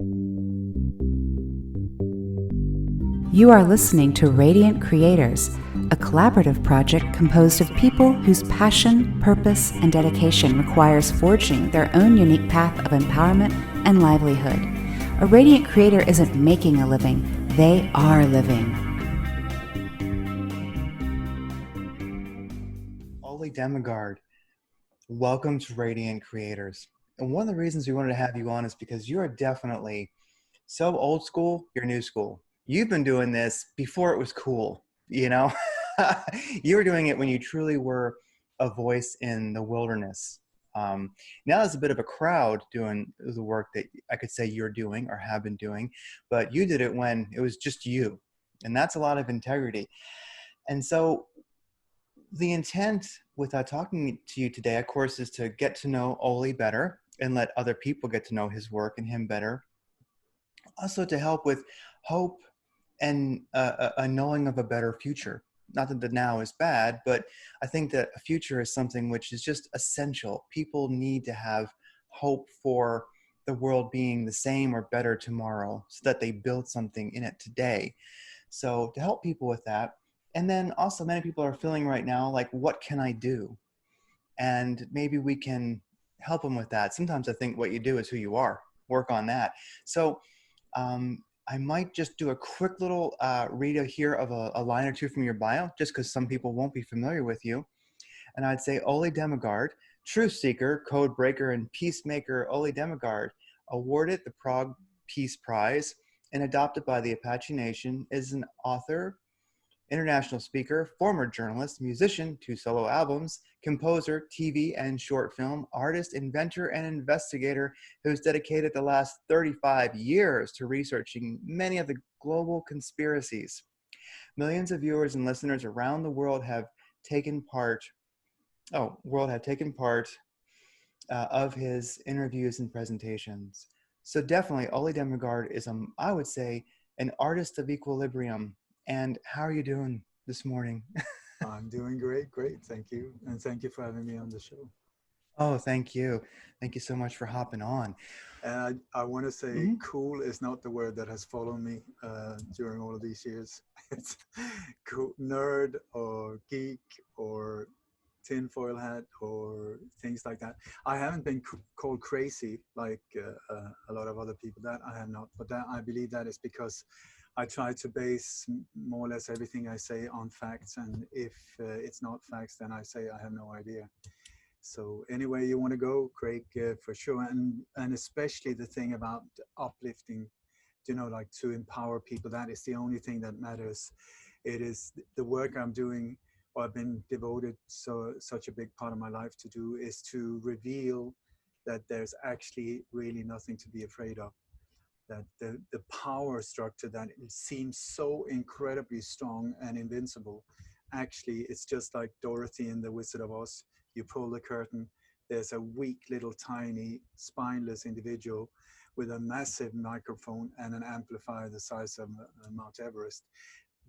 You are listening to Radiant Creators, a collaborative project composed of people whose passion, purpose, and dedication requires forging their own unique path of empowerment and livelihood. A radiant creator isn't making a living, they are living. Ole Dammegard, welcome to Radiant Creators. And one of the reasons we wanted to have you on is because you are definitely so old school, you're new school. You've been doing this before it was cool, you know? You were doing it when you truly were a voice in the wilderness. Now there's a bit of a crowd doing the work that I could say you're doing or have been doing, but you did it when it was just you. And that's a lot of integrity. And so the intent with talking to you today, of course, is to get to know Ole better and let other people get to know his work and him better. Also to help with hope and a knowing of a better future. Not that the now is bad, but I think that a future is something which is just essential. People need to have hope for the world being the same or better tomorrow so that they build something in it today. So to help people with that. And then also many people are feeling right now like, what can I do? And maybe we can help them with that. Sometimes I think what you do is who you are. Work on that. So I might just do a quick little read here of a line or two from your bio, just because some people won't be familiar with you. And I'd say Ole Dammegard, truth seeker, code breaker, and peacemaker Ole Dammegard, awarded the Prague Peace Prize and adopted by the Apache Nation, is an author, international speaker, former journalist, musician, 2 solo albums, composer, TV and short film, artist, inventor, and investigator who's dedicated the last 35 years to researching many of the global conspiracies. Millions of viewers and listeners around the world have taken part of his interviews and presentations. So definitely, Ole Dammegard is, I would say, an artist of equilibrium. And how are you doing this morning? I'm doing great. Thank you. And thank you for having me on the show. Oh, thank you. Thank you so much for hopping on. And I want to say cool is not the word that has followed me during all of these years. It's cool, nerd or geek or tinfoil hat or things like that. I haven't been called crazy like a lot of other people. That I have not. But that I believe that is because I try to base more or less everything I say on facts, and if it's not facts, then I say I have no idea. So anyway, you want to go, Craig, for sure, and especially the thing about uplifting, like to empower people. That is the only thing that matters. It is the work I'm doing, or I've been devoted such a big part of my life to do, is to reveal that there's actually really nothing to be afraid of. That the power structure that it seems so incredibly strong and invincible, actually it's just like Dorothy in The Wizard of Oz. You pull the curtain, there's a weak little tiny spineless individual with a massive microphone and an amplifier the size of Mount Everest.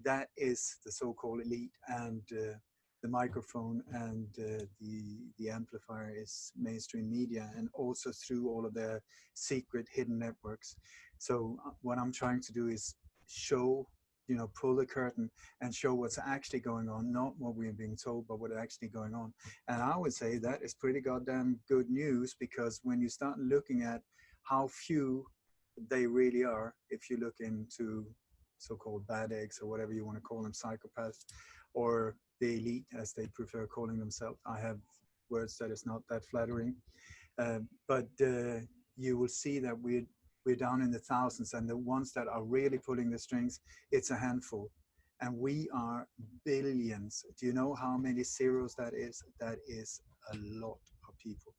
That is the so-called elite, and the microphone and the amplifier is mainstream media, and also through all of their secret hidden networks. So what I'm trying to do is show, pull the curtain and show what's actually going on, not what we're being told, but what's actually going on. And I would say that is pretty goddamn good news, because when you start looking at how few they really are, if you look into so-called bad eggs or whatever you want to call them, psychopaths, or the elite as they prefer calling themselves. I have words that is not that flattering, but you will see that we're down in the thousands, and the ones that are really pulling the strings, it's a handful, and we are billions. Do you know how many zeros that is? That is a lot of people.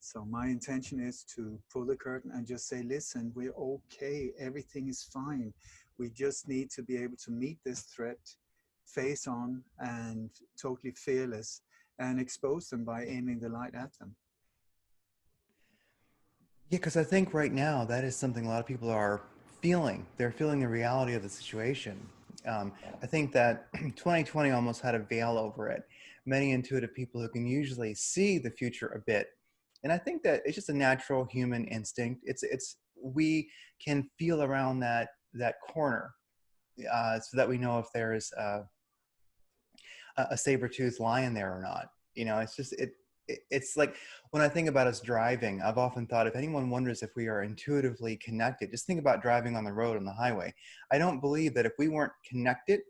So my intention is to pull the curtain and just say, listen, we're okay, everything is fine. We just need to be able to meet this threat face on and totally fearless, and expose them by aiming the light at them. Yeah, because I think right now that is something a lot of people are feeling. They're feeling the reality of the situation. I think that 2020 almost had a veil over it. Many intuitive people who can usually see the future a bit. And I think that it's just a natural human instinct. It's we can feel around that corner, so that we know if there's a saber-toothed lion there or not. You know, it's just it's like when I think about us driving, I've often thought, if anyone wonders if we are intuitively connected, just think about driving on the road, on the highway. I don't believe that if we weren't connected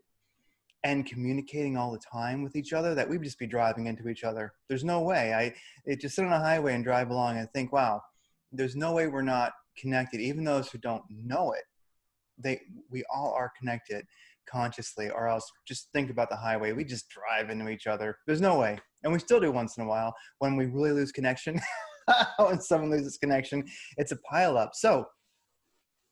and communicating all the time with each other, that we'd just be driving into each other. There's no way. It just sit on a highway and drive along and think, wow, there's no way we're not connected. Even those who don't know it, we all are connected consciously, or else just think about the highway. We just drive into each other. There's no way. And we still do once in a while when we really lose connection. When someone loses connection, it's a pile up. So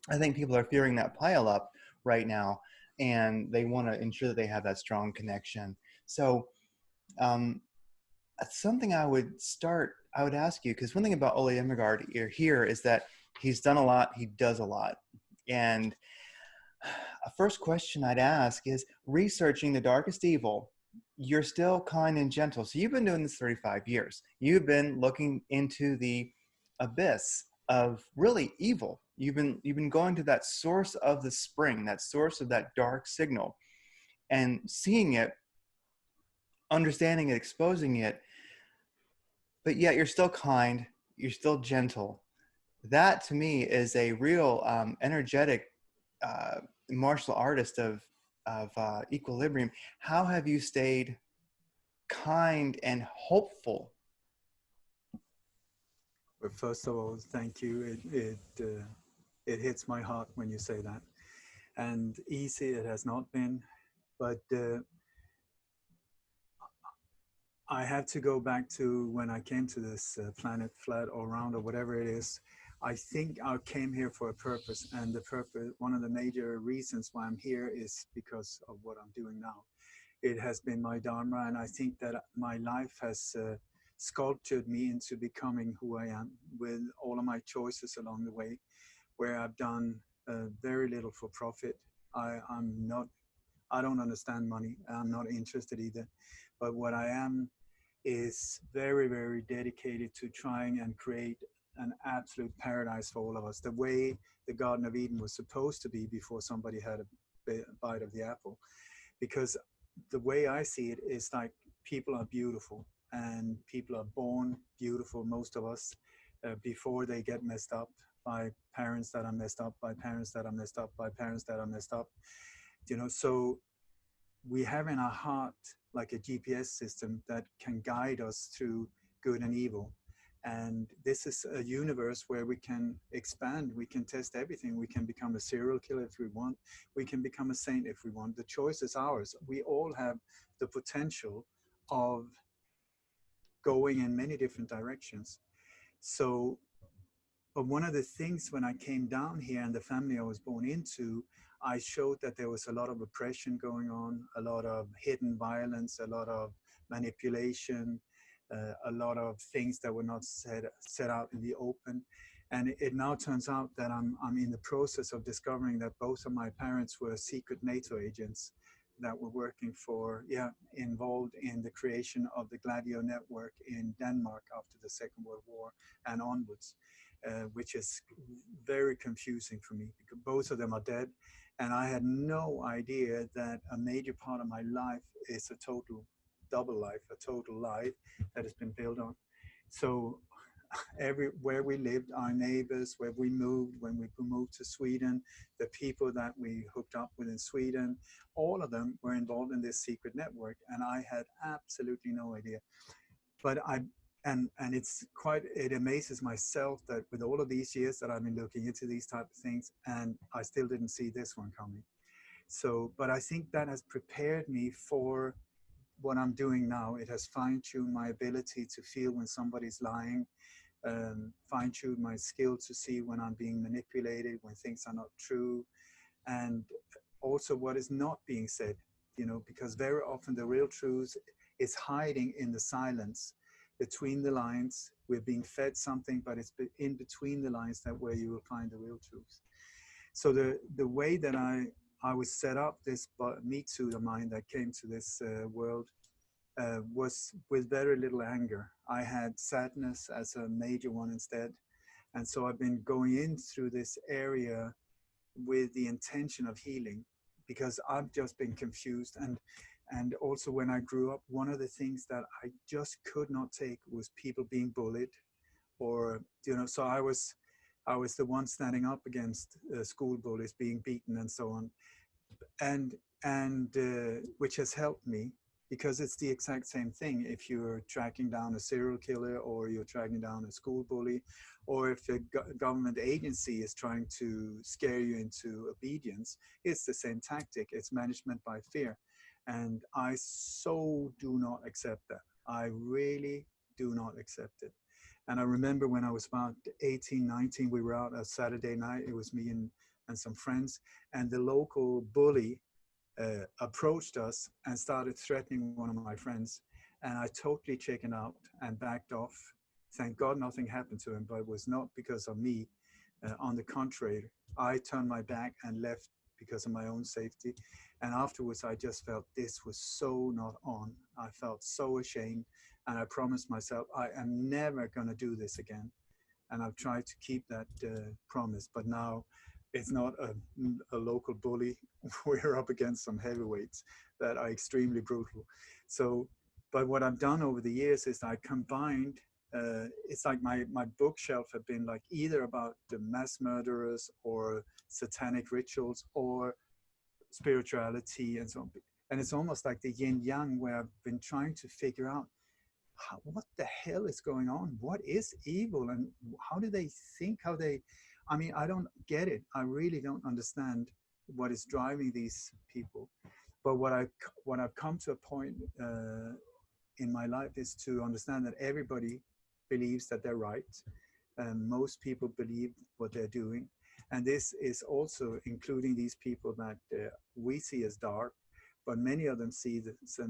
I think people are fearing that pile up right now, and they want to ensure that they have that strong connection. So something I would ask you, because one thing about Ole Dammegard here is that he's done a lot, he does a lot. And a first question I'd ask is, researching the darkest evil, you're still kind and gentle. So you've been doing this 35 years. You've been looking into the abyss of really evil. You've been going to that source of the spring, that source of that dark signal, and seeing it, understanding it, exposing it, but yet you're still kind, you're still gentle. That to me is a real energetic martial artist of equilibrium. How have you stayed kind and hopeful? Well, first of all, thank you. It hits my heart when you say that. And easy it has not been, but I have to go back to when I came to this planet, flat or round or whatever it is. I think I came here for a purpose, and the purpose, one of the major reasons why I'm here is because of what I'm doing now. It has been my dharma, and I think that my life has sculptured me into becoming who I am, with all of my choices along the way, where I've done very little for profit. I don't understand money. I'm not interested either. But what I am is very, very dedicated to trying and create an absolute paradise for all of us, the way the Garden of Eden was supposed to be before somebody had a bite of the apple. Because the way I see it is like, people are beautiful, and people are born beautiful, most of us, before they get messed up by parents that are messed up, by parents that are messed up, by parents that are messed up. You know, so we have in our heart like a GPS system that can guide us through good and evil. And this is a universe where we can expand, we can test everything. We can become a serial killer if we want. We can become a saint if we want. The choice is ours. We all have the potential of going in many different directions. So, but one of the things when I came down here and the family I was born into, I showed that there was a lot of oppression going on, a lot of hidden violence, a lot of manipulation, a lot of things that were not set out in the open. And it now turns out that I'm in the process of discovering that both of my parents were secret NATO agents that were working for, involved in the creation of the Gladio network in Denmark after the Second World War and onwards, which is very confusing for me because both of them are dead. And I had no idea that a major part of my life is a total double life, a total lie that has been built on. So where we lived, our neighbors, where we moved, when we moved to Sweden, the people that we hooked up with in Sweden, all of them were involved in this secret network. And I had absolutely no idea. But it amazes myself that with all of these years that I've been looking into these type of things, and I still didn't see this one coming. So, but I think that has prepared me for what I'm doing now. It has fine-tuned my ability to feel when somebody's lying, fine-tuned my skill to see when I'm being manipulated, when things are not true, and also what is not being said, because very often the real truth is hiding in the silence. Between the lines, we're being fed something, but it's in between the lines that where you will find the real truth. So the way that I was set up, this meat suit of mine that came to this world, was with very little anger. I had sadness as a major one instead. And so I've been going in through this area with the intention of healing, because I've just been confused. And also when I grew up, one of the things that I just could not take was people being bullied, or so I was the one standing up against school bullies being beaten and so on, and which has helped me, because it's the exact same thing. If you're tracking down a serial killer, or you're tracking down a school bully, or if a government agency is trying to scare you into obedience, it's the same tactic. It's management by fear. And I so do not accept that. I really do not accept it. And I remember when I was about 18, 19, we were out a Saturday night. It was me and some friends, and the local bully approached us and started threatening one of my friends. And I totally chickened out and backed off. Thank God nothing happened to him, but it was not because of me. On the contrary, I turned my back and left because of my own safety. And afterwards, I just felt this was so not on. I felt so ashamed. And I promised myself, I am never going to do this again. And I've tried to keep that promise. But now it's not a local bully. We're up against some heavyweights that are extremely brutal. So, but what I've done over the years is I combined, it's like my bookshelf have been like either about the mass murderers or satanic rituals or spirituality and so on. And it's almost like the yin yang, where I've been trying to figure out what the hell is going on? What is evil? And how do they think? I don't get it. I really don't understand what is driving these people. But what I've come to a point in my life is to understand that everybody believes that they're right. Most people believe what they're doing. And this is also including these people that we see as dark, but many of them see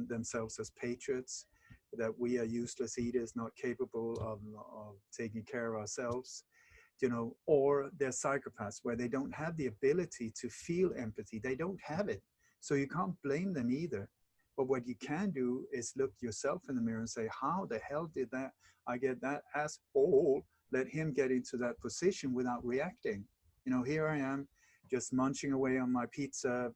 themselves as patriots, that we are useless eaters, not capable of taking care of ourselves, or they're psychopaths, where they don't have the ability to feel empathy. They don't have it. So you can't blame them either. But what you can do is look yourself in the mirror and say, how the hell did I get that asshole, let him get into that position without reacting? Here I am, just munching away on my pizza,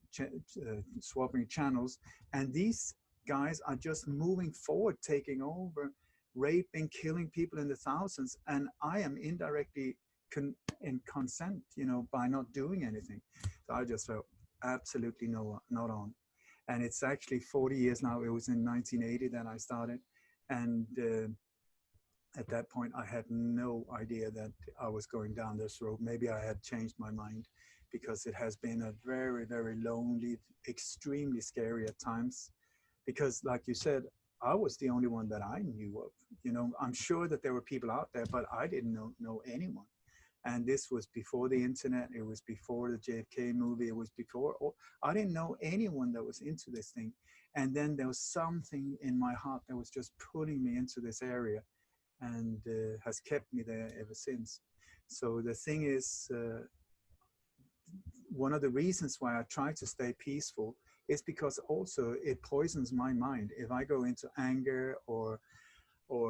swapping channels, and these guys are just moving forward, taking over, raping, killing people in the thousands, and I am indirectly in consent, by not doing anything. So I just felt absolutely not on. And it's actually 40 years now. It was in 1980 that I started, and at that point, I had no idea that I was going down this road. Maybe I had changed my mind, because it has been a very, very lonely, extremely scary at times. Because like you said, I was the only one that I knew of. I'm sure that there were people out there, but I didn't know anyone. And this was before the internet. It was before the JFK movie. It was before, I didn't know anyone that was into this thing. And then there was something in my heart that was just pulling me into this area, and has kept me there ever since. So the thing is, one of the reasons why I try to stay peaceful is because also it poisons my mind. If I go into anger or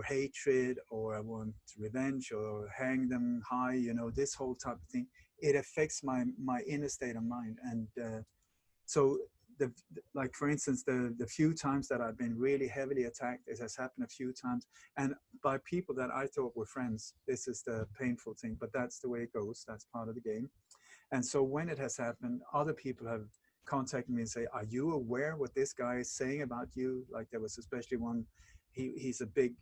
hatred, or I want revenge or hang them high, this whole type of thing, it affects my inner state of mind. And so like for instance, the few times that I've been really heavily attacked, it has happened a few times, and by people that I thought were friends. This is the painful thing, but that's the way it goes. That's part of the game. And so when it has happened, other people have contacted me and say, are you aware what this guy is saying about you? Like there was especially one, he's a big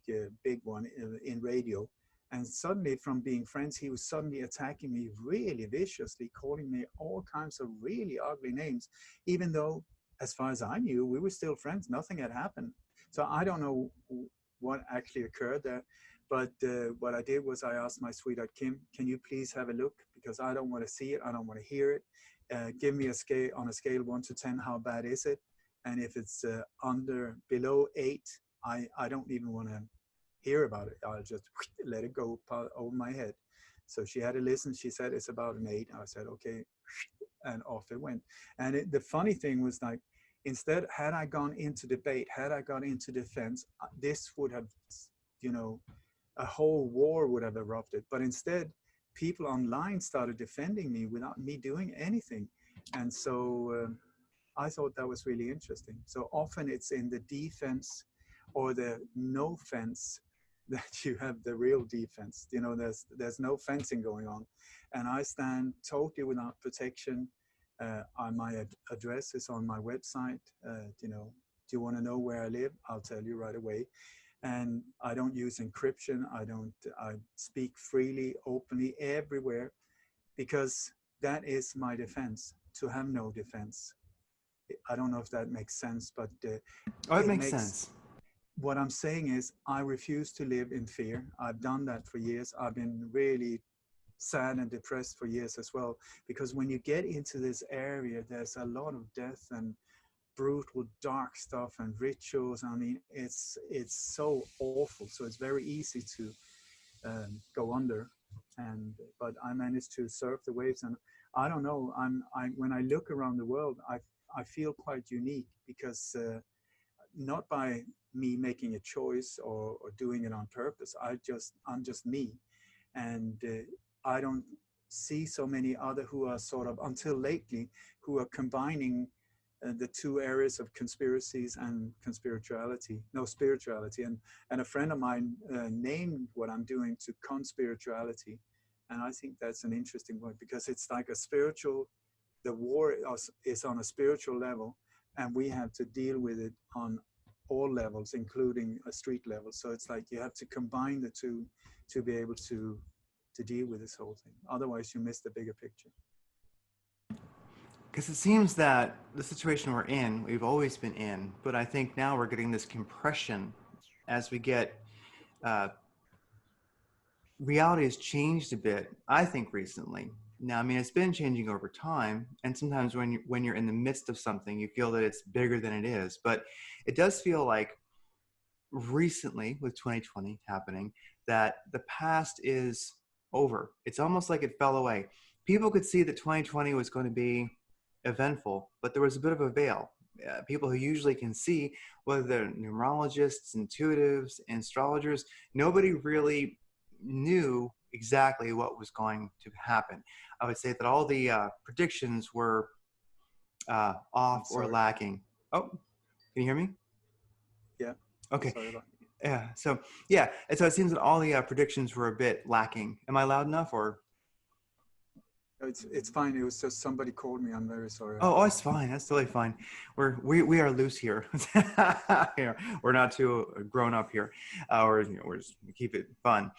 one in radio. And suddenly, from being friends, he was suddenly attacking me really viciously, calling me all kinds of really ugly names, even though, as far as I knew, we were still friends. Nothing had happened. So I don't know what actually occurred there. But what I did was I asked my sweetheart, Kim, can you please have a look? Because I don't want to see it. I don't want to hear it. Give me a scale, on a scale 1 to 10, how bad is it? And if it's below 8, I don't even want to hear about it. I'll just let it go over my head. So she had to listen. She said it's about an 8. I said, okay, and off it went. And the funny thing was, like, instead, had I gone into debate, had I gone into defense, this would have, a whole war would have erupted. But instead, people online started defending me without me doing anything. And so I thought that was really interesting. So often it's in the defense or the no fence that you have the real defense. You know, there's no fencing going on. And I stand totally without protection. My address is on my website. You know, do you want to know where I live? I'll tell you right away. And I don't use encryption. I speak freely, openly, everywhere, because that is my defense, to have no defense. I don't know if that makes sense, but it makes sense. What I'm saying is I refuse to live in fear. I've done that for years. I've been really sad and depressed for years as well, because when you get into this area, there's a lot of death and brutal, dark stuff and rituals. I mean, it's so awful. So it's very easy to go under. But I managed to surf the waves, and I don't know. When I look around the world, I feel quite unique, because not by me making a choice or doing it on purpose. I'm just me, and I don't see so many other who are sort of, until lately, who are combining the two areas of conspiracies and spirituality. And a friend of mine named what I'm doing to conspirituality, and I think that's an interesting word, because it's like a spiritual. The war is on a spiritual level, and we have to deal with it on all levels, including a street level. So it's like you have to combine the two to be able to deal with this whole thing. Otherwise, you miss the bigger picture. Because it seems that the situation we're in, we've always been in, but I think now we're getting this compression as we get, reality has changed a bit, I think, recently. Now, I mean, it's been changing over time, and sometimes when you're in the midst of something, you feel that it's bigger than it is. But it does feel like recently, with 2020 happening, that the past is over. It's almost like it fell away. People could see that 2020 was going to be eventful, but there was a bit of a veil. People who usually can see, whether they're numerologists, intuitives, astrologers, nobody really knew exactly what was going to happen. I would say that all the predictions were off or lacking. Oh, can you hear me? Yeah. Okay. Sorry about Yeah. So yeah, and so it seems that all the predictions were a bit lacking. Am I loud enough, or? It's fine. It was just somebody called me. I'm very sorry. Oh, it's fine. That's totally fine. We are loose here. We're not too grown up here, or we're just keep it fun.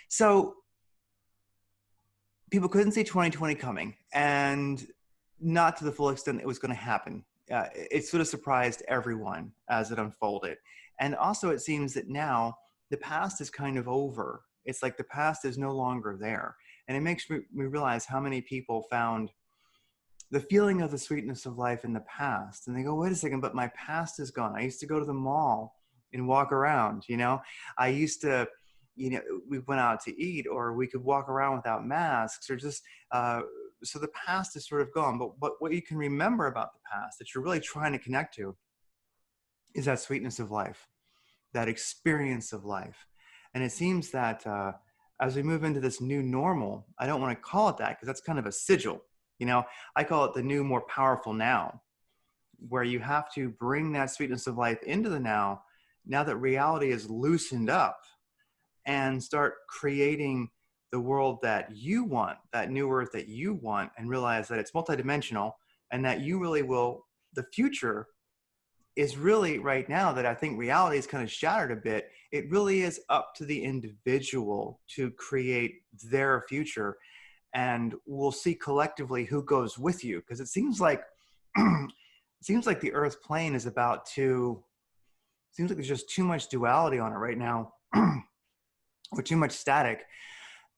So people couldn't see 2020 coming, and not to the full extent it was going to happen. It sort of surprised everyone as it unfolded, and also it seems that now the past is kind of over. It's like the past is no longer there, and it makes me realize how many people found the feeling of the sweetness of life in the past. And they go, wait a second, but my past is gone. I used to go to the mall and walk around, I used to, we went out to eat, or we could walk around without masks, or just, so the past is sort of gone. But what you can remember about the past that you're really trying to connect to is that sweetness of life, that experience of life. And it seems that as we move into this new normal, I don't want to call it that because that's kind of a sigil. I call it the new, more powerful now, where you have to bring that sweetness of life into the now that reality is loosened up, and start creating the world that you want, that new earth that you want, and realize that it's multidimensional, and that you really will, the future is really right now that I think reality is kind of shattered a bit. It really is up to the individual to create their future. And we'll see collectively who goes with you, because it seems like the Earth plane is about to. Seems like there's just too much duality on it right now, or too much static,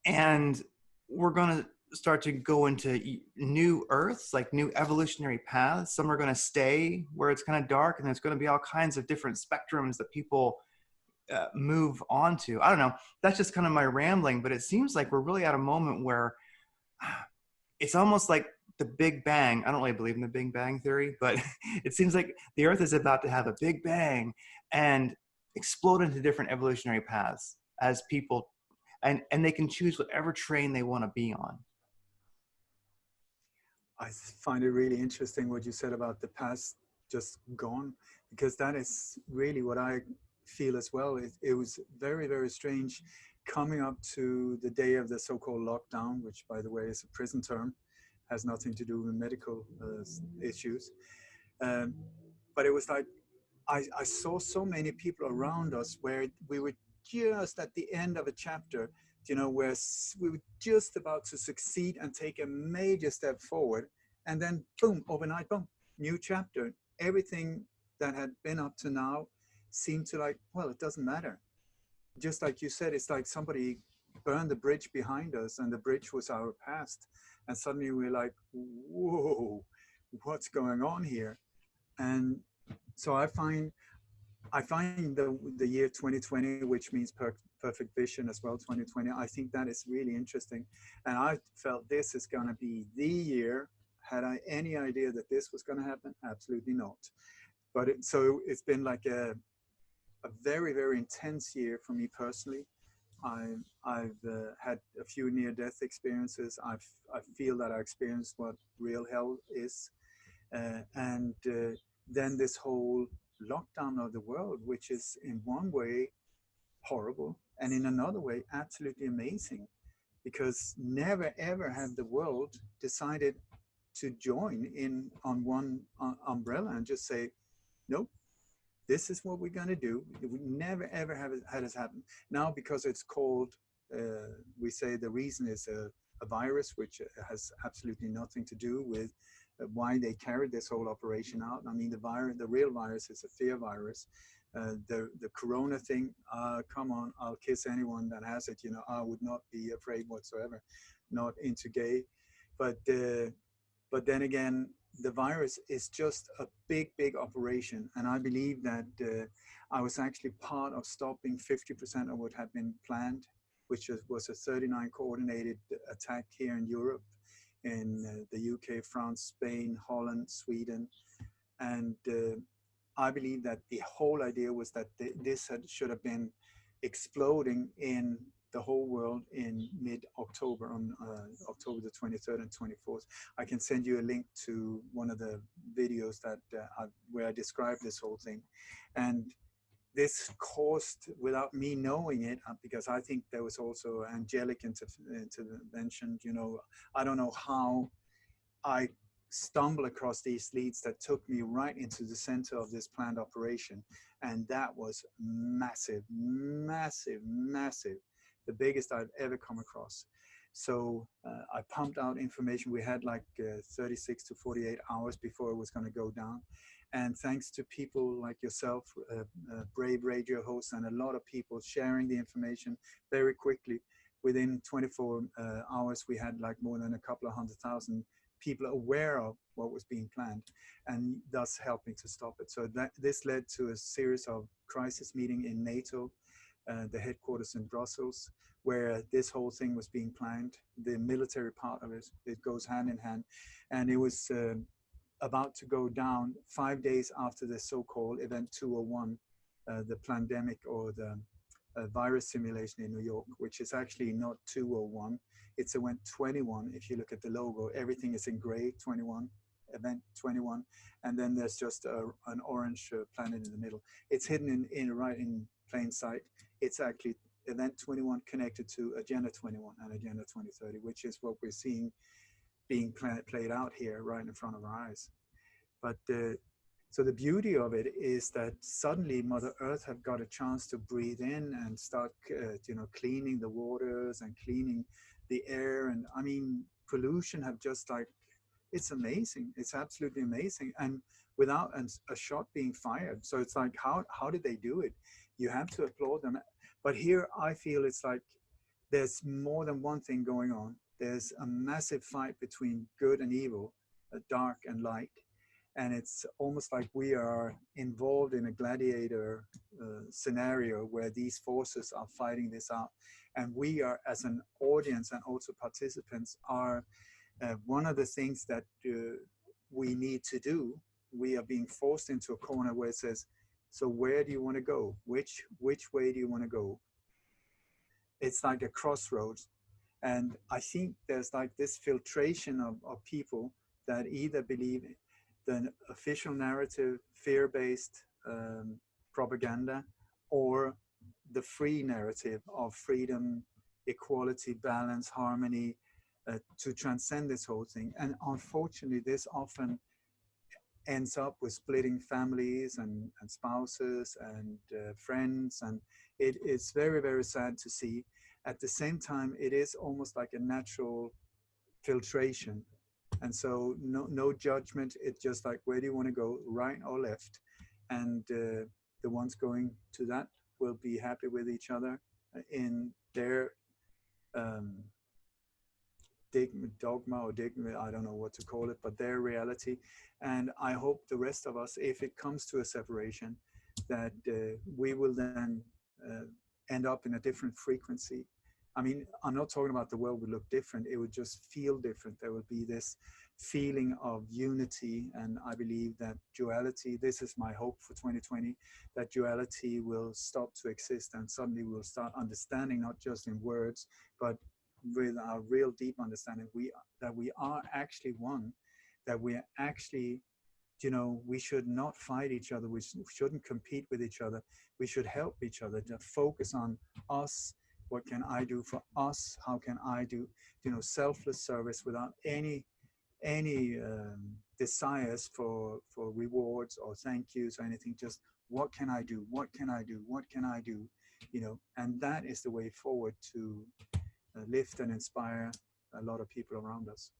and we're going to start to go into new Earths, like new evolutionary paths. Some are going to stay where it's kind of dark, and there's going to be all kinds of different spectrums that people move on to. I don't know. That's just kind of my rambling, but it seems like we're really at a moment where it's almost like the Big Bang. I don't really believe in the Big Bang theory, but it seems like the Earth is about to have a Big Bang and explode into different evolutionary paths as people and they can choose whatever train they want to be on. I find it really interesting what you said about the past just gone, because that is really what I feel as well. It was very, very strange coming up to the day of the so-called lockdown, which, by the way, is a prison term, has nothing to do with medical issues. Um, but it was like I saw so many people around us where we were just at the end of a chapter, you know, where we were just about to succeed and take a major step forward. And then boom, overnight, boom, new chapter. Everything that had been up to now seemed to like, well, it doesn't matter. Just like you said, it's like somebody burned the bridge behind us and the bridge was our past. And suddenly we're like, whoa, what's going on here? And so I find the year 2020, which means perfect vision as well, 2020, I think that is really interesting. And I felt this is going to be the year. Had I any idea that this was going to happen? Absolutely not. But so it's been like a very, very intense year for me personally. I've had a few near-death experiences. I feel that I experienced what real hell is. And then this whole lockdown of the world, which is in one way horrible and in another way absolutely amazing, because never ever have the world decided to join in on one umbrella and just say, nope, this is what we're going to do. We never ever have had this happen. Now, because it's called, we say the reason is a virus, which has absolutely nothing to do with why they carried this whole operation out. I mean, the real virus is a fear virus. The corona thing, come on, I'll kiss anyone that has it. You know, I would not be afraid whatsoever, not into gay. But then again, the virus is just a big, big operation. And I believe that I was actually part of stopping 50% of what had been planned, which was a 39 coordinated attack here in Europe, in the UK, France, Spain, Holland, Sweden. And I believe that the whole idea was that this should have been exploding in the whole world in mid-October, on October the 23rd and 24th. I can send you a link to one of the videos that where I describe this whole thing. And this caused, without me knowing it, because I think there was also angelic intervention, you know, I don't know how I stumbled across these leads that took me right into the center of this planned operation. And that was massive, massive, massive. The biggest I've ever come across. So I pumped out information. We had like 36 to 48 hours before it was going to go down. And thanks to people like yourself, brave radio hosts, and a lot of people sharing the information very quickly, within 24 hours, we had like more than a couple of 100,000 people aware of what was being planned, and thus helping to stop it. So this led to a series of crisis meetings in NATO, the headquarters in Brussels, where this whole thing was being planned. The military part of it goes hand in hand. And it was about to go down 5 days after the so-called Event 201, the pandemic or the virus simulation in New York, which is actually not 201, it's Event 21. If you look at the logo, everything is in gray, 21, Event 21, and then there's just an orange planet in the middle. It's hidden right in plain sight. It's actually Event 21 connected to Agenda 21 and Agenda 2030, which is what we're seeing being played out here right in front of our eyes. But so the beauty of it is that suddenly Mother Earth have got a chance to breathe in and start, cleaning the waters and cleaning the air. And I mean, pollution have just like, it's amazing. It's absolutely amazing. And without a shot being fired. So it's like, how did they do it? You have to applaud them. But here I feel it's like there's more than one thing going on. There's a massive fight between good and evil, dark and light. And it's almost like we are involved in a gladiator scenario where these forces are fighting this out. And we are, as an audience and also participants, are one of the things that we need to do. We are being forced into a corner where it says, so where do you want to go? Which way do you want to go? it's like a crossroads. And I think there's like this filtration of people that either believe the official narrative, fear-based propaganda, or the free narrative of freedom, equality, balance, harmony, to transcend this whole thing. And unfortunately, this often ends up with splitting families and spouses and friends. And it is very, very sad to see. At the same time, it is almost like a natural filtration. And so no judgment. It's just like, where do you want to go, right or left? And the ones going to that will be happy with each other in their dogma or digma, I don't know what to call it, but their reality. And I hope the rest of us, if it comes to a separation, that we will then end up in a different frequency. I mean, I'm not talking about the world would look different. It would just feel different. There would be this feeling of unity. And I believe that duality, this is my hope for 2020, that duality will stop to exist, and suddenly we'll start understanding, not just in words, but with our real deep understanding, that we are actually one, that we are actually, you know, we should not fight each other. We shouldn't compete with each other. We should help each other, to focus on us. What can I do for us? How can I do, you know, selfless service without any desires for rewards or thank yous or anything. Just what can I do? What can I do? What can I do? You know, and that is the way forward to lift and inspire a lot of people around us.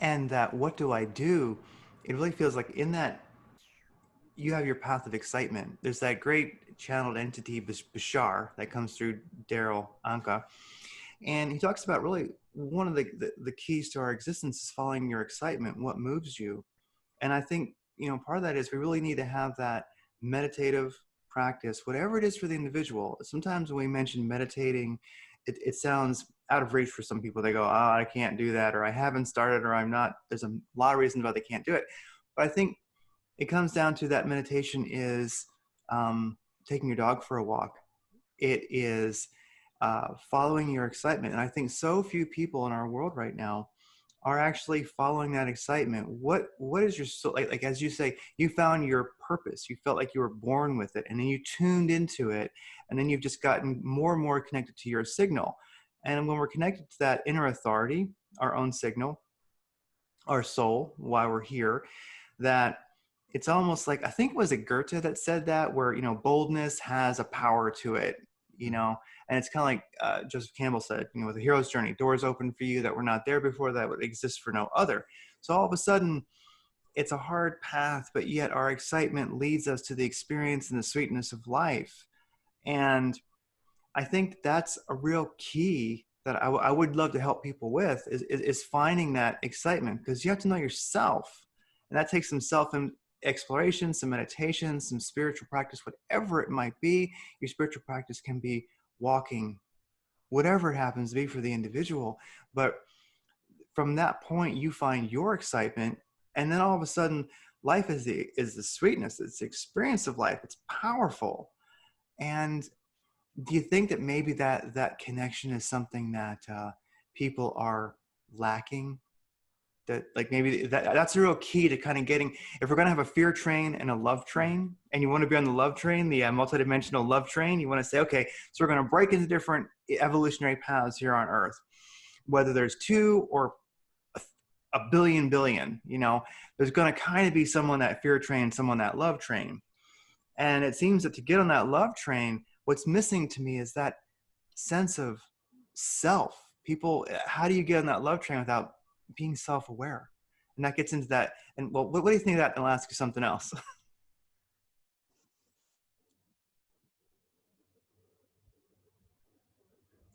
And that what do I do? It really feels like in that you have your path of excitement. There's that great channeled entity, Bashar, that comes through Daryl Anka. And he talks about really one of the keys to our existence is following your excitement, what moves you. And I think, you know, part of that is we really need to have that meditative practice, whatever it is for the individual. Sometimes when we mention meditating, it sounds out of reach for some people. They go, oh, I can't do that, or I haven't started, or I'm not. There's a lot of reasons why they can't do it. But I think it comes down to that meditation is taking your dog for a walk. It is following your excitement. And I think so few people in our world right now are actually following that excitement. What is your soul, like as you say, you found your purpose. You felt like you were born with it, and then you tuned into it, and then you've just gotten more and more connected to your signal. And when we're connected to that inner authority, our own signal, our soul, why we're here, that it's almost like, I think, was it Goethe that said that, where, you know, boldness has a power to it, you know, and it's kind of like Joseph Campbell said, you know, with a hero's journey, doors open for you that were not there before, that would exist for no other. So all of a sudden, it's a hard path, but yet our excitement leads us to the experience and the sweetness of life. And I think that's a real key that I would love to help people with is finding that excitement, because you have to know yourself, and that takes some self-exploration, some meditation, some spiritual practice, whatever it might be. Your spiritual practice can be walking, whatever it happens to be for the individual. But from that point, you find your excitement, and then all of a sudden, life is the sweetness. It's the experience of life. It's powerful. And do you think that maybe that connection is something that people are lacking? That like maybe that's a real key to kind of getting, if we're going to have a fear train and a love train, and you want to be on the love train, the multidimensional love train, you want to say, okay, so we're going to break into different evolutionary paths here on Earth, whether there's 2 or a billion, you know, there's going to kind of be someone that fear train, someone that love train. And it seems that to get on that love train, what's missing to me is that sense of self. People, how do you get on that love train without being self-aware? And that gets into that. And well, what do you think of that? And I'll ask you something else.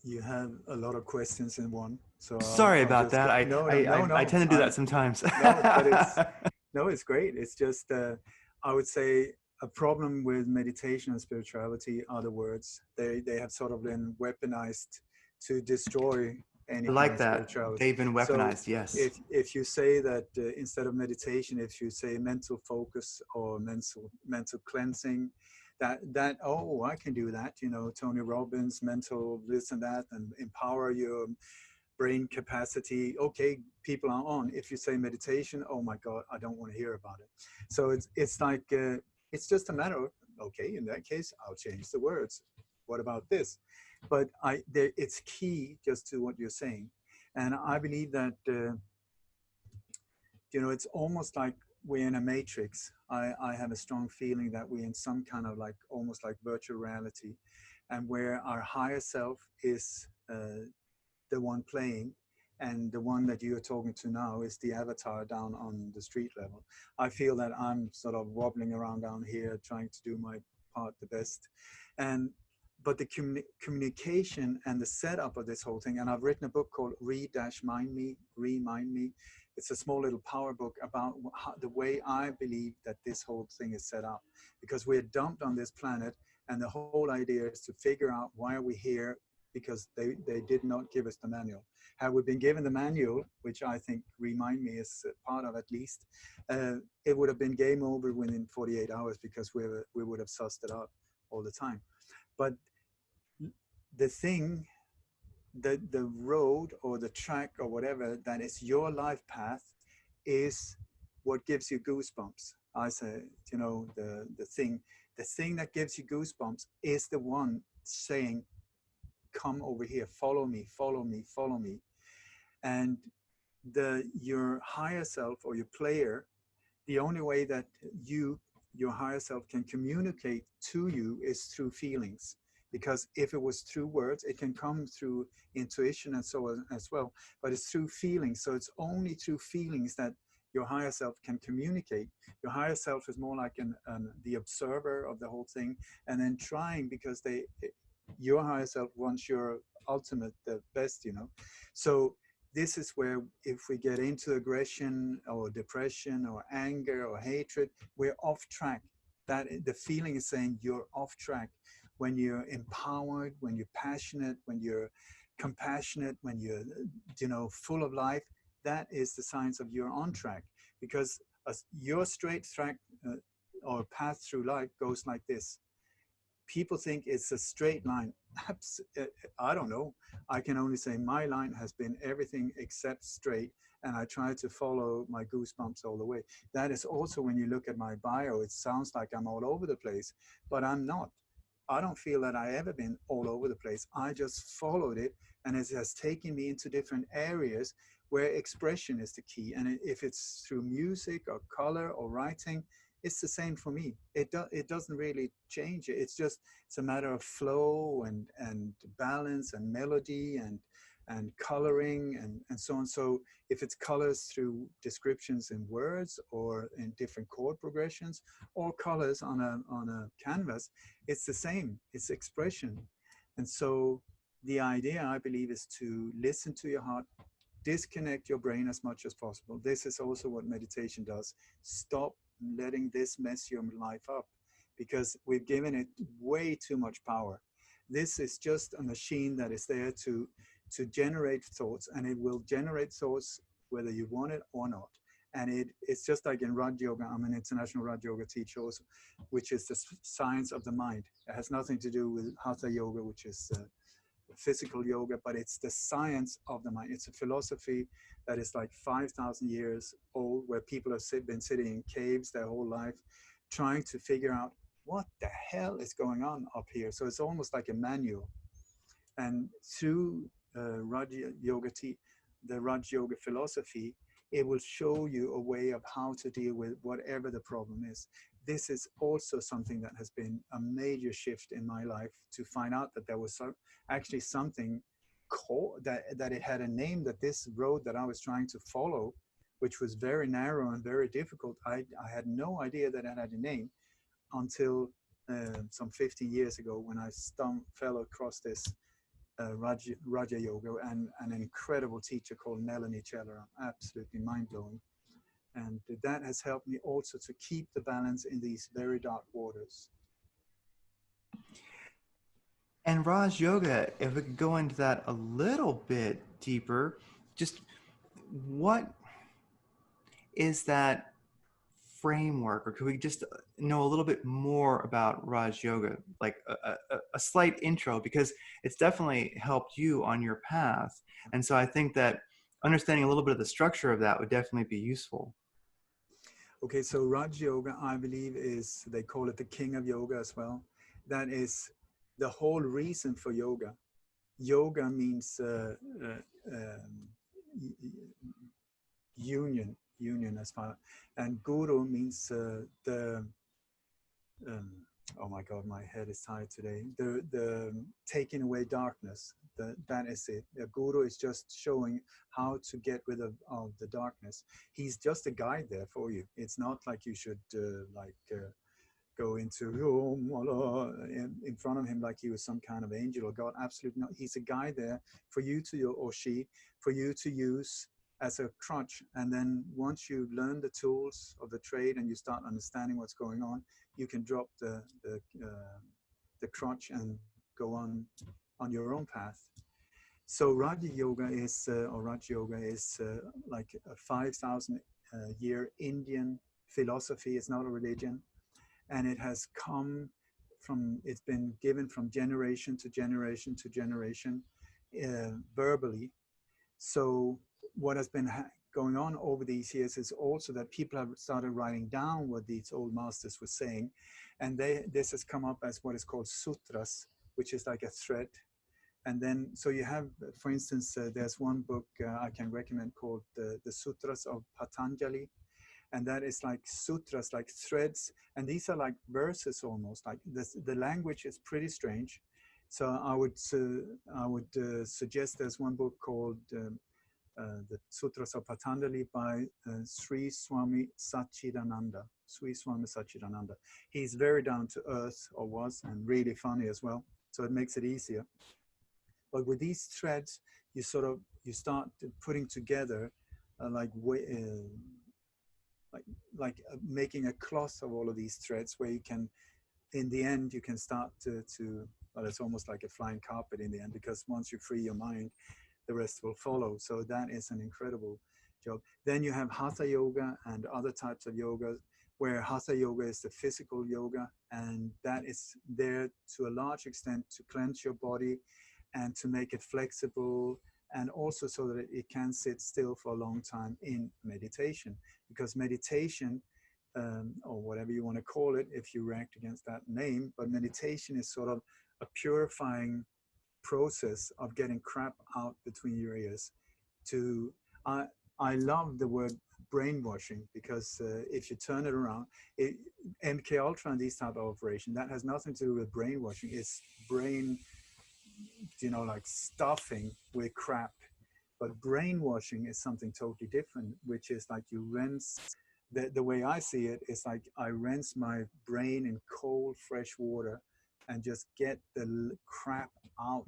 You have a lot of questions in one, so Sorry I'll about just that. go. I tend to do that sometimes. No, but it's great. It's just I would say a problem with meditation and spirituality are the words. They have sort of been weaponized to destroy any I kind like of that. spirituality. They've been weaponized. So yes. if you say that instead of meditation, if you say mental focus or mental cleansing, that oh, I can do that, you know, Tony Robbins, mental this and that, and empower your brain capacity. Okay, people are on. If you say meditation, oh my God, I don't want to hear about it. So it's like it's just a matter of, okay, in that case, I'll change the words. What about this? But it's key just to what you're saying, and I believe that you know, it's almost like we're in a matrix. I have a strong feeling that we're in some kind of like almost like virtual reality, and where our higher self is the one playing, and the one that you're talking to now is the avatar down on the street level. I feel that I'm sort of wobbling around down here trying to do my part the best. And but the communication and the setup of this whole thing, and I've written a book called Remind Me. It's a small little power book about the way I believe that this whole thing is set up, because we're dumped on this planet, and the whole idea is to figure out why are we here, because they did not give us the manual. Had we been given the manual, which I think Remind Me is part of at least, it would have been game over within 48 hours, because we would have sussed it out all the time. But the thing, the road or the track or whatever that is your life path is what gives you goosebumps. I say, you know, the thing that gives you goosebumps is the one saying, come over here, follow me, follow me, follow me. And your higher self or your player, the only way that your higher self can communicate to you is through feelings. Because if it was through words, it can come through intuition and so on as well, but it's through feelings. So it's only through feelings that your higher self can communicate. Your higher self is more like the observer of the whole thing, and then trying, because your higher self wants your ultimate, the best, you know. So this is where, if we get into aggression or depression or anger or hatred, we're off track. That the feeling is saying you're off track. When you're empowered, when you're passionate, when you're compassionate, when you're, you know, full of life, that is the signs of you're on track. Because your straight track or path through life goes like this. People think it's a straight line. I don't know. I can only say my line has been everything except straight, and I try to follow my goosebumps all the way. That is also, when you look at my bio, it sounds like I'm all over the place, but I'm not. I don't feel that I ever been all over the place. I just followed it, and it has taken me into different areas where expression is the key. And if it's through music or color or writing, it's the same for me. It doesn't really change it. It's a matter of flow and balance and melody and coloring and so on. So if it's colors through descriptions in words or in different chord progressions, or colors on a canvas, it's the same. It's expression. And so the idea, I believe, is to listen to your heart, disconnect your brain as much as possible. This is also what meditation does. Stop letting this mess your life up, because we've given it way too much power. This is just a machine that is there to generate thoughts, and it will generate thoughts whether you want it or not. And it's just like in Raj Yoga. I'm an international Raj Yoga teacher also, which is the science of the mind. It has nothing to do with Hatha Yoga, which is physical yoga, but it's the science of the mind. It's a philosophy that is like 5,000 years old, where people have been sitting in caves their whole life trying to figure out what the hell is going on up here. So it's almost like a manual. And through Raj Yoga, the Raj Yoga philosophy, it will show you a way of how to deal with whatever the problem is. This is also something that has been a major shift in my life, to find out that there was actually something that it had a name, that this road that I was trying to follow, which was very narrow and very difficult, I had no idea that it had a name until some 15 years ago, when I fell across this Raja Yoga and an incredible teacher called Melanie Cheller. Absolutely mind-blowing. And that has helped me also to keep the balance in these very dark waters. And Raj Yoga, if we could go into that a little bit deeper, just what is that framework, or could we just know a little bit more about Raj Yoga, like a slight intro, because it's definitely helped you on your path. And so I think that understanding a little bit of the structure of that would definitely be useful. Okay, so Raj Yoga, I believe, they call it the king of yoga as well. That is the whole reason for yoga. Yoga means union as far, and guru means um, oh my God, my head is tired today. The taking away darkness. That is it. The guru is just showing how to get rid of the darkness. He's just a guide there for you. It's not like you should go into in front of him like he was some kind of angel or God. Absolutely not. He's a guy there for you to, or she, for you to use as a crutch. And then once you learn the tools of the trade and you start understanding what's going on, you can drop the crutch and go on your own path. So Raj Yoga is like a 5,000 year Indian philosophy. It's not a religion. And it has come from, it's been given from generation to generation to generation verbally. So what has been going on over these years is also that people have started writing down what these old masters were saying. And this has come up as what is called sutras, which is like a thread. And then, so you have, for instance, there's one book I can recommend called the Sutras of Patanjali. And that is like sutras, like threads. And these are like verses almost. Like the language is pretty strange. So I would suggest there's one book called the Sutras of Patanjali by Sri Swami Satchidananda. Sri Swami Satchidananda. He's very down to earth, or was, and really funny as well. So it makes it easier. But with these threads, you start putting together making a cloth of all of these threads, where you can, in the end, you can start to well, it's almost like a flying carpet in the end, because once you free your mind, the rest will follow. So that is an incredible job. Then you have Hatha Yoga and other types of yoga, where Hatha Yoga is the physical yoga, and that is there to a large extent to cleanse your body and to make it flexible, and also so that it can sit still for a long time in meditation. Because meditation, or whatever you want to call it, if you react against that name, but meditation is sort of a purifying process of getting crap out between your ears. I love the word brainwashing, because if you turn it around, MK Ultra and these type of operation, that has nothing to do with brainwashing. It's brain, like stuffing with crap. But brainwashing is something totally different, which is like you rinse. The way I see it is like I rinse my brain in cold, fresh water and just get the crap out.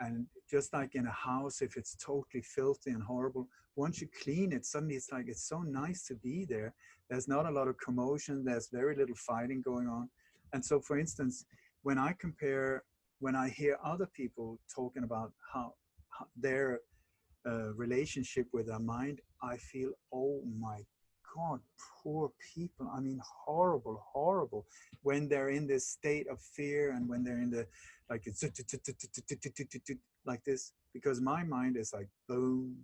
And just like in a house, if it's totally filthy and horrible, once you clean it, suddenly it's like, it's so nice to be there. There's not a lot of commotion. There's very little fighting going on. And so, for instance, when I hear other people talking about how their relationship with their mind, I feel, oh my God, poor people. I mean, horrible. When they're in this state of fear, and when they're in the, like, it's like this, because my mind is like boom,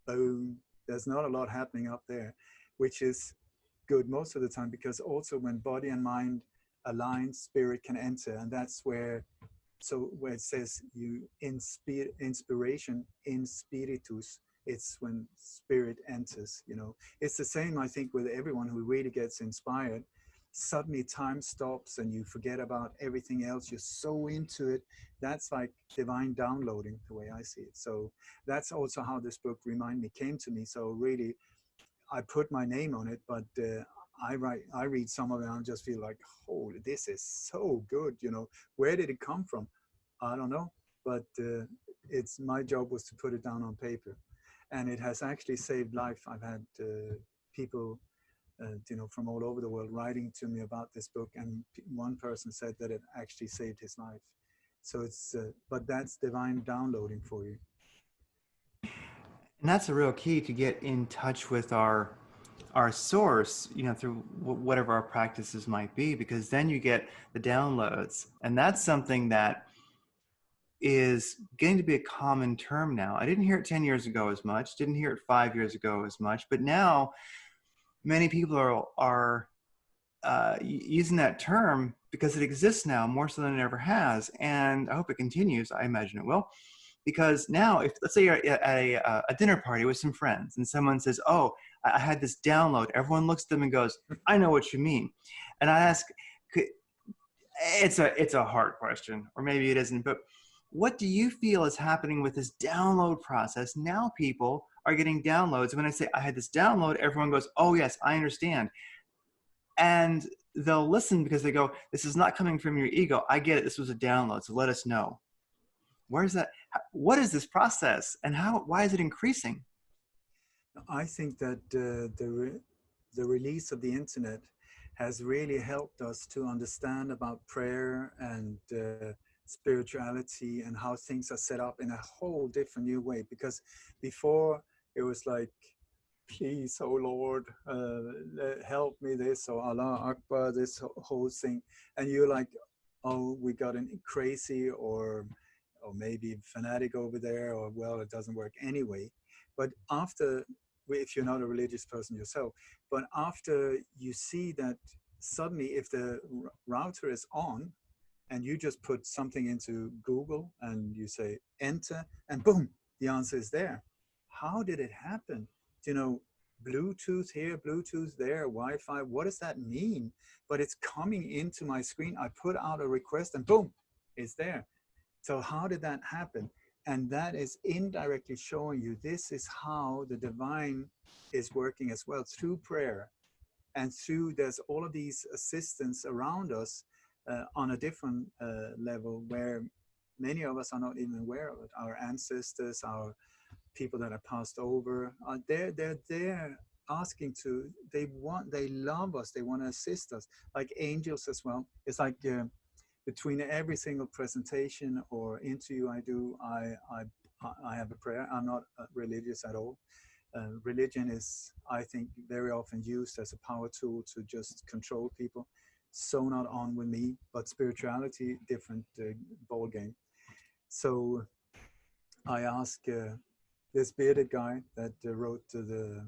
boom. There's not a lot happening up there, which is good most of the time, because also when body and mind align, spirit can enter. And that's where it says you inspiration in spiritus, it's when spirit enters. It's the same, I think, with everyone who really gets inspired. Suddenly time stops and you forget about everything else. You're so into it. That's like divine downloading, the way I see it. So that's also how this book came to me. So really, I put my name on it, but I read some of it and I just feel like, holy, this is so good. Where did it come from? I don't know, but it's my job was to put it down on paper, and it has actually saved life. I've had people, from all over the world writing to me about this book, and one person said that it actually saved his life. So it's, but that's divine downloading for you. And that's a real key to get in touch with our our source, through whatever our practices might be, because then you get the downloads. And that's something that is getting to be a common term now. I didn't hear it 10 years ago as much, didn't hear it 5 years ago as much, but now many people are using that term because it exists now more so than it ever has. And I hope it continues. I imagine it will. Because now, if let's say you're at a dinner party with some friends and someone says, "Oh, I had this download," everyone looks at them and goes, "I know what you mean." And I ask, it's a hard question, or maybe it isn't, but what do you feel is happening with this download process? Now people are getting downloads. When I say I had this download, everyone goes, "Oh yes, I understand." And they'll listen because they go, "This is not coming from your ego. I get it. This was a download. So let us know." Where's that? What is this process, and why is it increasing? I think that the release of the internet has really helped us to understand about prayer and spirituality and how things are set up in a whole different new way. Because before it was like, please, oh Lord, help me this, or Allah Akbar, this whole thing. And you're like, oh, we got an crazy or maybe fanatic over there, or well, it doesn't work anyway. But after, if you're not a religious person yourself, but after you see that suddenly if the router is on and you just put something into Google and you say enter and boom, the answer is there. How did it happen? Bluetooth here, Bluetooth there, Wi-Fi, what does that mean? But it's coming into my screen. I put out a request and boom, it's there. So how did that happen? And that is indirectly showing you this is how the divine is working as well, through prayer and through there's all of these assistants around us on a different level where many of us are not even aware of it. Our ancestors, our people that have passed over, they're there asking to, they love us, they want to assist us, like angels as well. It's like between every single presentation or interview I do, I have a prayer. I'm not religious at all. Religion is, I think, very often used as a power tool to just control people. So not on with me, but spirituality, different ball game. So I ask this bearded guy that wrote the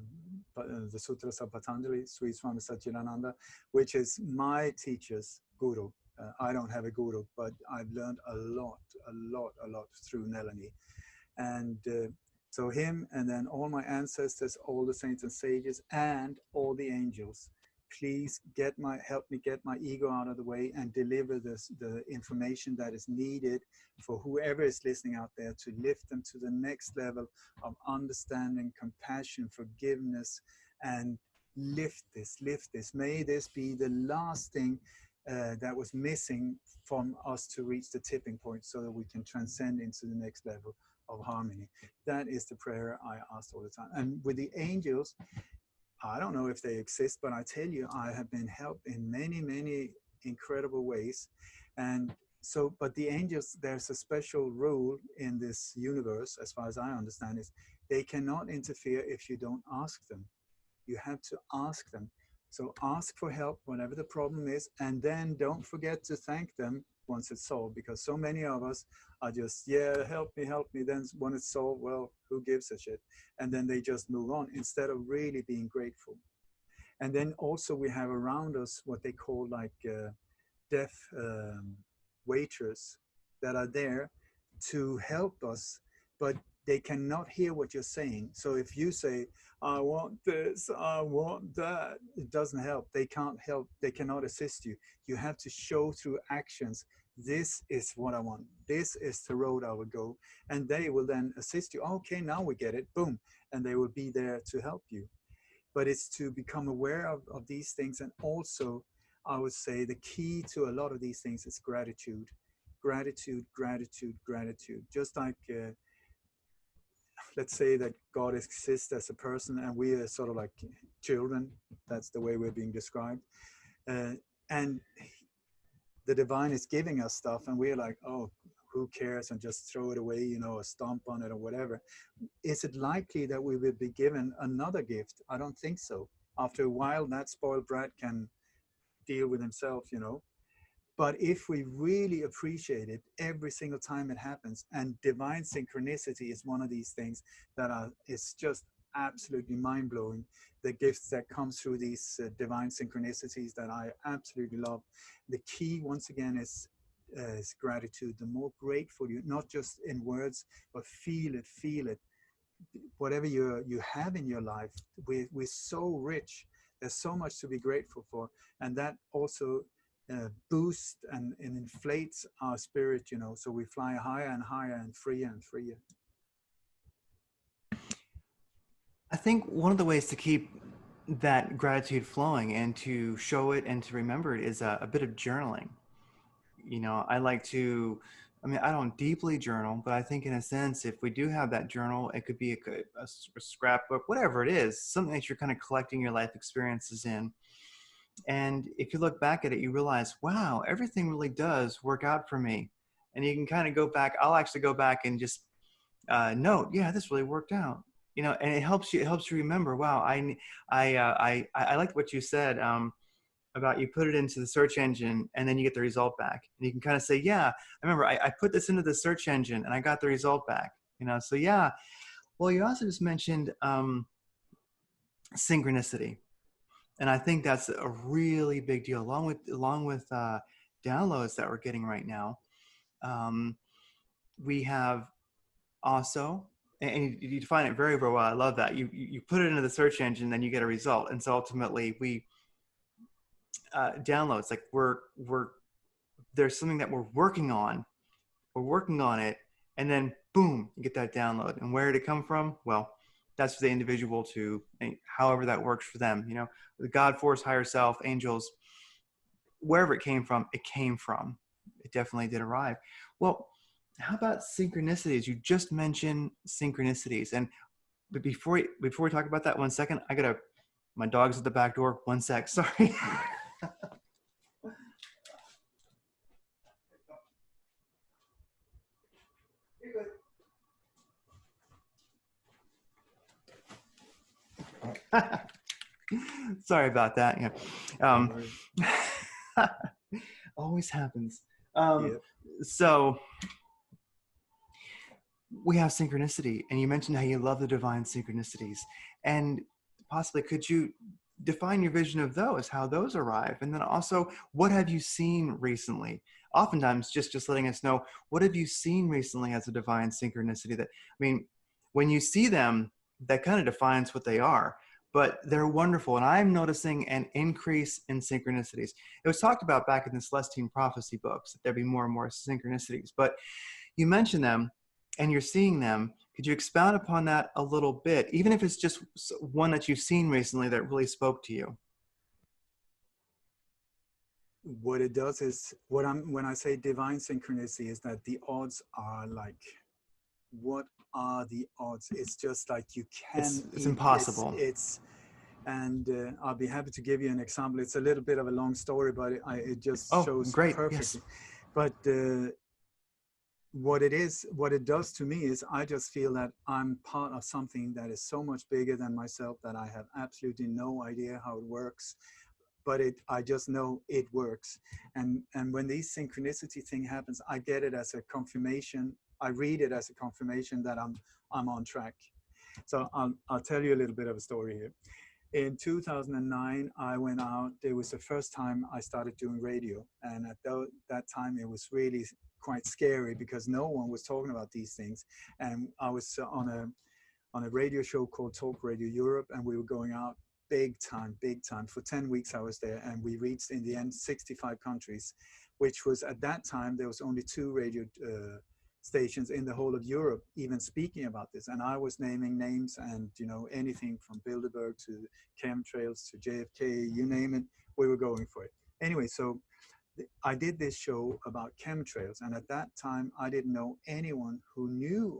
Sutras of Patanjali, Sri Swami Satchidananda, which is my teacher's guru. I don't have a guru, but I've learned a lot through Nelani. And so him, and then all my ancestors, all the saints and sages, and all the angels, please help me get my ego out of the way and deliver the information that is needed for whoever is listening out there, to lift them to the next level of understanding, compassion, forgiveness, and lift this. May this be the last thing that was missing from us to reach the tipping point, so that we can transcend into the next level of harmony. That is the prayer I ask all the time. And with the angels, I don't know if they exist, but I tell you, I have been helped in many incredible ways. And so, but the angels, there's a special rule in this universe, as far as I understand, is they cannot interfere if you don't ask them. You have to ask them. So ask for help whenever the problem is, and then don't forget to thank them once it's solved, because so many of us are just, yeah, help me. Then when it's solved, well, who gives a shit? And then they just move on instead of really being grateful. And then also we have around us what they call like deaf waiters that are there to help us, but they cannot hear what you're saying. So if you say, I want this, I want that, it doesn't help. They can't help. They cannot assist you. You have to show through actions, this is what I want. This is the road I will go. And they will then assist you. Okay, now we get it. Boom. And they will be there to help you. But it's to become aware of these things. And also, I would say the key to a lot of these things is gratitude. Gratitude. Just like, let's say that God exists as a person and we are sort of like children. That's the way we're being described. And the divine is giving us stuff and we're like, oh, who cares, and just throw it away, or stomp on it or whatever. Is it likely that we will be given another gift? I don't think so. After a while, that spoiled brat can deal with himself, you know. But if we really appreciate it every single time it happens, and divine synchronicity is one of these things that is just absolutely mind blowing. The gifts that come through these divine synchronicities that I absolutely love. The key, once again, is gratitude. The more grateful you, not just in words, but feel it. Whatever you have in your life, we're so rich. There's so much to be grateful for, and that also boosts and inflates our spirit, you know, so we fly higher and higher and freer and freer. I think one of the ways to keep that gratitude flowing and to show it and to remember it is a bit of journaling. You know, I like to, I mean, I don't deeply journal, but I think in a sense, if we do have that journal, it could be a scrapbook, whatever it is, something that you're kind of collecting your life experiences in. And if you look back at it, you realize, wow, everything really does work out for me. And you can kind of go back. I'll actually go back and just note, yeah, this really worked out. You know, and it helps you remember, wow, I liked what you said about you put it into the search engine and then you get the result back. And you can kind of say, yeah, I remember I put this into the search engine and I got the result back. You know, so yeah. Well, you also just mentioned synchronicity. And I think that's a really big deal, along with downloads that we're getting right now. We have also, and you define it very, very well. I love that. You put it into the search engine, then you get a result. And so ultimately, we downloads, like we're there's something that we're working on it, and then boom, you get that download. And where did it come from? Well, that's for the individual to, however that works for them. You know, the God force, higher self, angels, wherever it came from, it came from. It definitely did arrive. Well, how about synchronicities? You just mentioned synchronicities, and but before we talk about that, 1 second, my dog's at the back door. 1 sec, sorry. Sorry about that. Yeah. Always happens. Yep. So we have synchronicity, and you mentioned how you love the divine synchronicities, and possibly could you define your vision of those, how those arrive, and then also what have you seen recently? Oftentimes, just letting us know, what have you seen recently as a divine synchronicity? That, I mean, when you see them, that kind of defines what they are, but they're wonderful. And I'm noticing an increase in synchronicities. It was talked about back in the Celestine Prophecy books that there'd be more and more synchronicities, but you mentioned them and you're seeing them. Could you expound upon that a little bit, even if it's just one that you've seen recently that really spoke to you? What it does is, when I say divine synchronicity, is that the odds are like, what are the odds? It's just like you can. It's impossible. And I'll be happy to give you an example. It's a little bit of a long story, but it just shows great. perfectly. Yes. But what it does to me is, I just feel that I'm part of something that is so much bigger than myself that I have absolutely no idea how it works. But I just know it works. And when these synchronicity thing happens, I get it as a confirmation. I read it as a confirmation that I'm on track. So I'll tell you a little bit of a story here. In 2009, I went out. It was the first time I started doing radio. And at that time, it was really quite scary because no one was talking about these things. And I was on a radio show called Talk Radio Europe, and we were going out big time. For 10 weeks I was there, and we reached, in the end, 65 countries, which was, at that time, there was only 2 radio stations in the whole of Europe even speaking about this. And I was naming names, and, you know, anything from Bilderberg to chemtrails to JFK, you name it, we were going for it. Anyway, so I did this show about chemtrails, and at that time I didn't know anyone who knew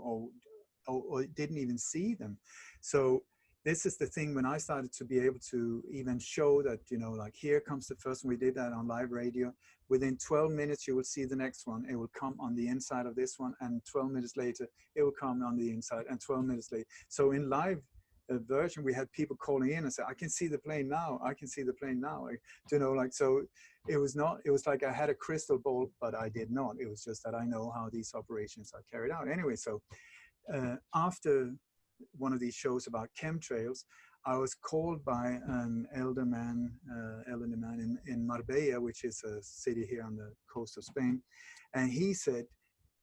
or didn't even see them. So this is the thing, when I started to be able to even show that, you know, like, here comes the first one. We did that on live radio. Within 12 minutes, you will see the next one. It will come on the inside of this one, and 12 minutes later, it will come on the inside, and 12 minutes later. So in live version, we had people calling in and say, I can see the plane now. I can see the plane now. Like, you know, like, so it was not, it was like I had a crystal ball, but I did not. It was just that I know how these operations are carried out. Anyway, so after one of these shows about chemtrails, I was called by an elderly man in Marbella, which is a city here on the coast of Spain. And he said,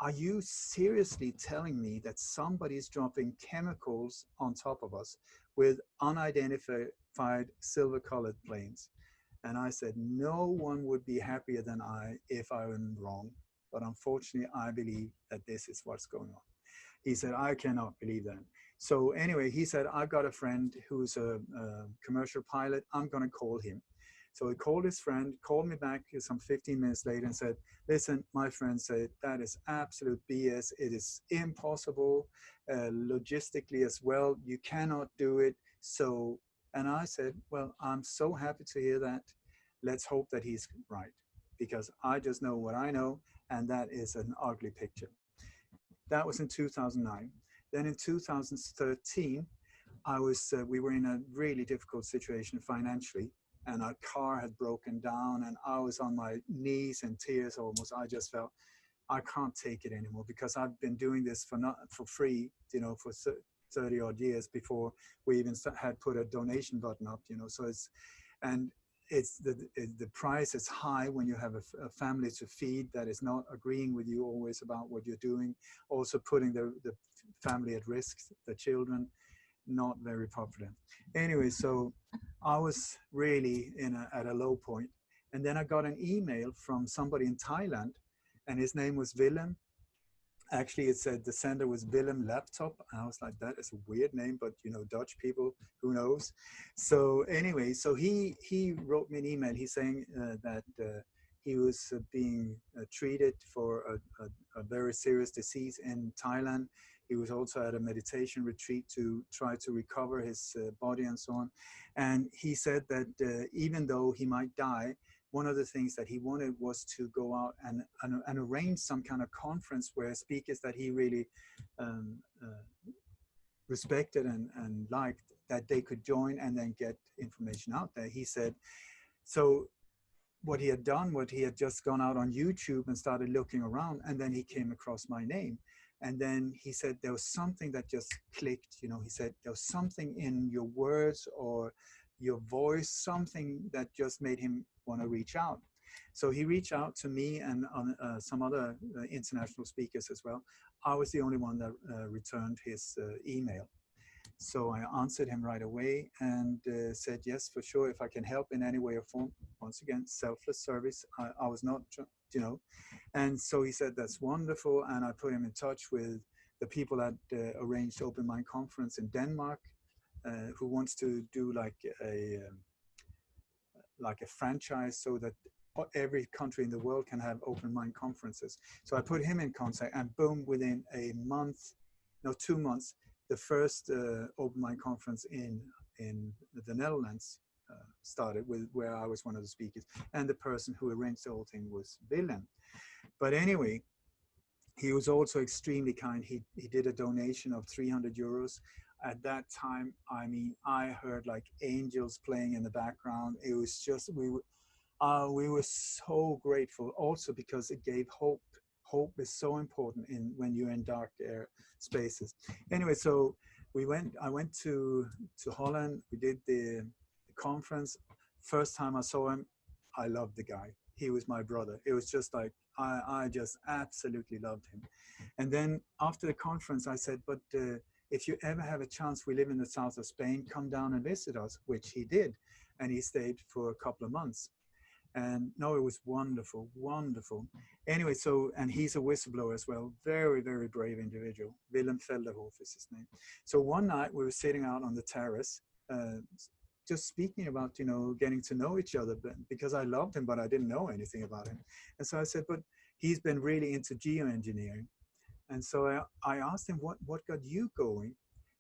are you seriously telling me that somebody is dropping chemicals on top of us with unidentified silver-colored planes? And I said, no one would be happier than I if I were wrong. But unfortunately, I believe that this is what's going on. He said, I cannot believe that. So anyway, he said, I've got a friend who's a commercial pilot. I'm going to call him. So he called his friend, called me back some 15 minutes later and said, listen, my friend said, that is absolute BS. It is impossible logistically as well. You cannot do it. So, and I said, well, I'm so happy to hear that. Let's hope that he's right, because I just know what I know, and that is an ugly picture. That was in 2009. Then in 2013, we were in a really difficult situation financially, and our car had broken down, and I was on my knees in tears almost. I just felt, I can't take it anymore, because I've been doing this for free, you know, for 30 odd years before we even had put a donation button up, you know. So it's the price is high when you have a family to feed that is not agreeing with you always about what you're doing, also putting the family at risk, the children, not very popular. Anyway, so I was really at a low point. And then I got an email from somebody in Thailand, and his name was Willem. Actually, it said the sender was Willem Laptop. And I was like, that is a weird name, but you know, Dutch people, who knows? So anyway, so he wrote me an email. He's saying that he was being treated for a very serious disease in Thailand. He was also at a meditation retreat to try to recover his body and so on. And he said that even though he might die, one of the things that he wanted was to go out and arrange some kind of conference where speakers that he really respected and liked, that they could join and then get information out there. He said, so what he had done, what he had just gone out on YouTube and started looking around, and then he came across my name. And then he said, there was something that just clicked, you know. He said, there was something in your words or your voice, something that just made him want to reach out. So he reached out to me and some other international speakers as well. I was the only one that returned his email. So I answered him right away and said, yes, for sure, if I can help in any way or form. Once again, selfless service. I was not, you know. And so he said, that's wonderful. And I put him in touch with the people that arranged Open Mind Conference in Denmark, who wants to do like a franchise so that every country in the world can have Open Mind Conferences. So I put him in contact, and boom, within a month, no, 2 months, the first Open Mind Conference in the Netherlands started, where I was one of the speakers, and the person who arranged the whole thing was Willem. But anyway, he was also extremely kind. He did a donation of 300 euros. At that time, I mean, I heard like angels playing in the background. It was just, we were so grateful, also because it gave hope. Hope is so important when you're in dark spaces. Anyway, so I went to Holland. We did the conference. First time I saw him, I loved the guy. He was my brother. It was just like, I just absolutely loved him. And then after the conference, I said, but if you ever have a chance, we live in the south of Spain, come down and visit us, which he did. And he stayed for a couple of months. And no, it was wonderful, wonderful. Anyway, so, and he's a whistleblower as well. Very, very brave individual. Willem Felderhof is his name. So one night we were sitting out on the terrace, just speaking about, you know, getting to know each other, because I loved him, but I didn't know anything about him. And so I said, but he's been really into geoengineering. And so I asked him, what got you going?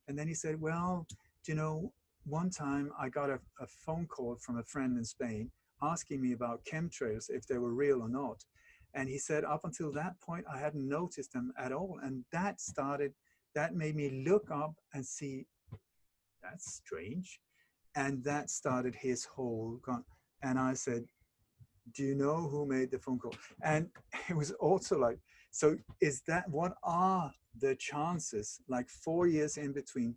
And then he said, well, you know, one time I got a phone call from a friend in Spain asking me about chemtrails, if they were real or not. And he said, up until that point, I hadn't noticed them at all. And that made me look up and see that's strange. And that started his whole and I said, do you know who made the phone call? And it was also like, so is that, what are the chances, like 4 years in between,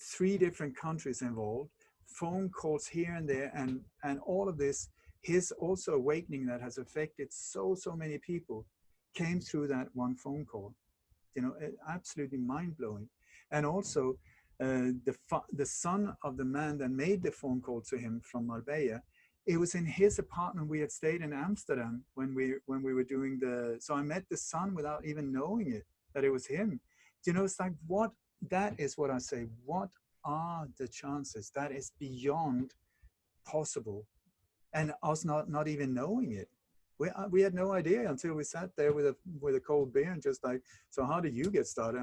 3 different countries involved, phone calls here and there, and all of this, his also awakening that has affected so many people came through that one phone call. Absolutely mind-blowing. And also the son of the man that made the phone call to him from Marbella, it was in his apartment. We had stayed in Amsterdam when we were doing so I met the son without even knowing it, that it was him. It's like, that is what I say. What are the chances? That is beyond possible. And us not even knowing it. We had no idea until we sat there with a cold beer and just like, so how did you get started?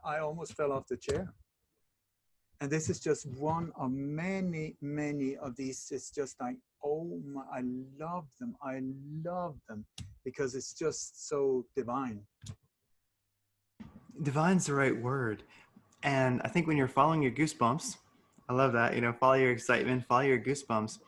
I almost fell off the chair. And this is just one of many of these. It's just like, oh my, I love them because it's just so divine. Divine's the right word. And I think when you're following your goosebumps, I love that, follow your excitement, follow your goosebumps,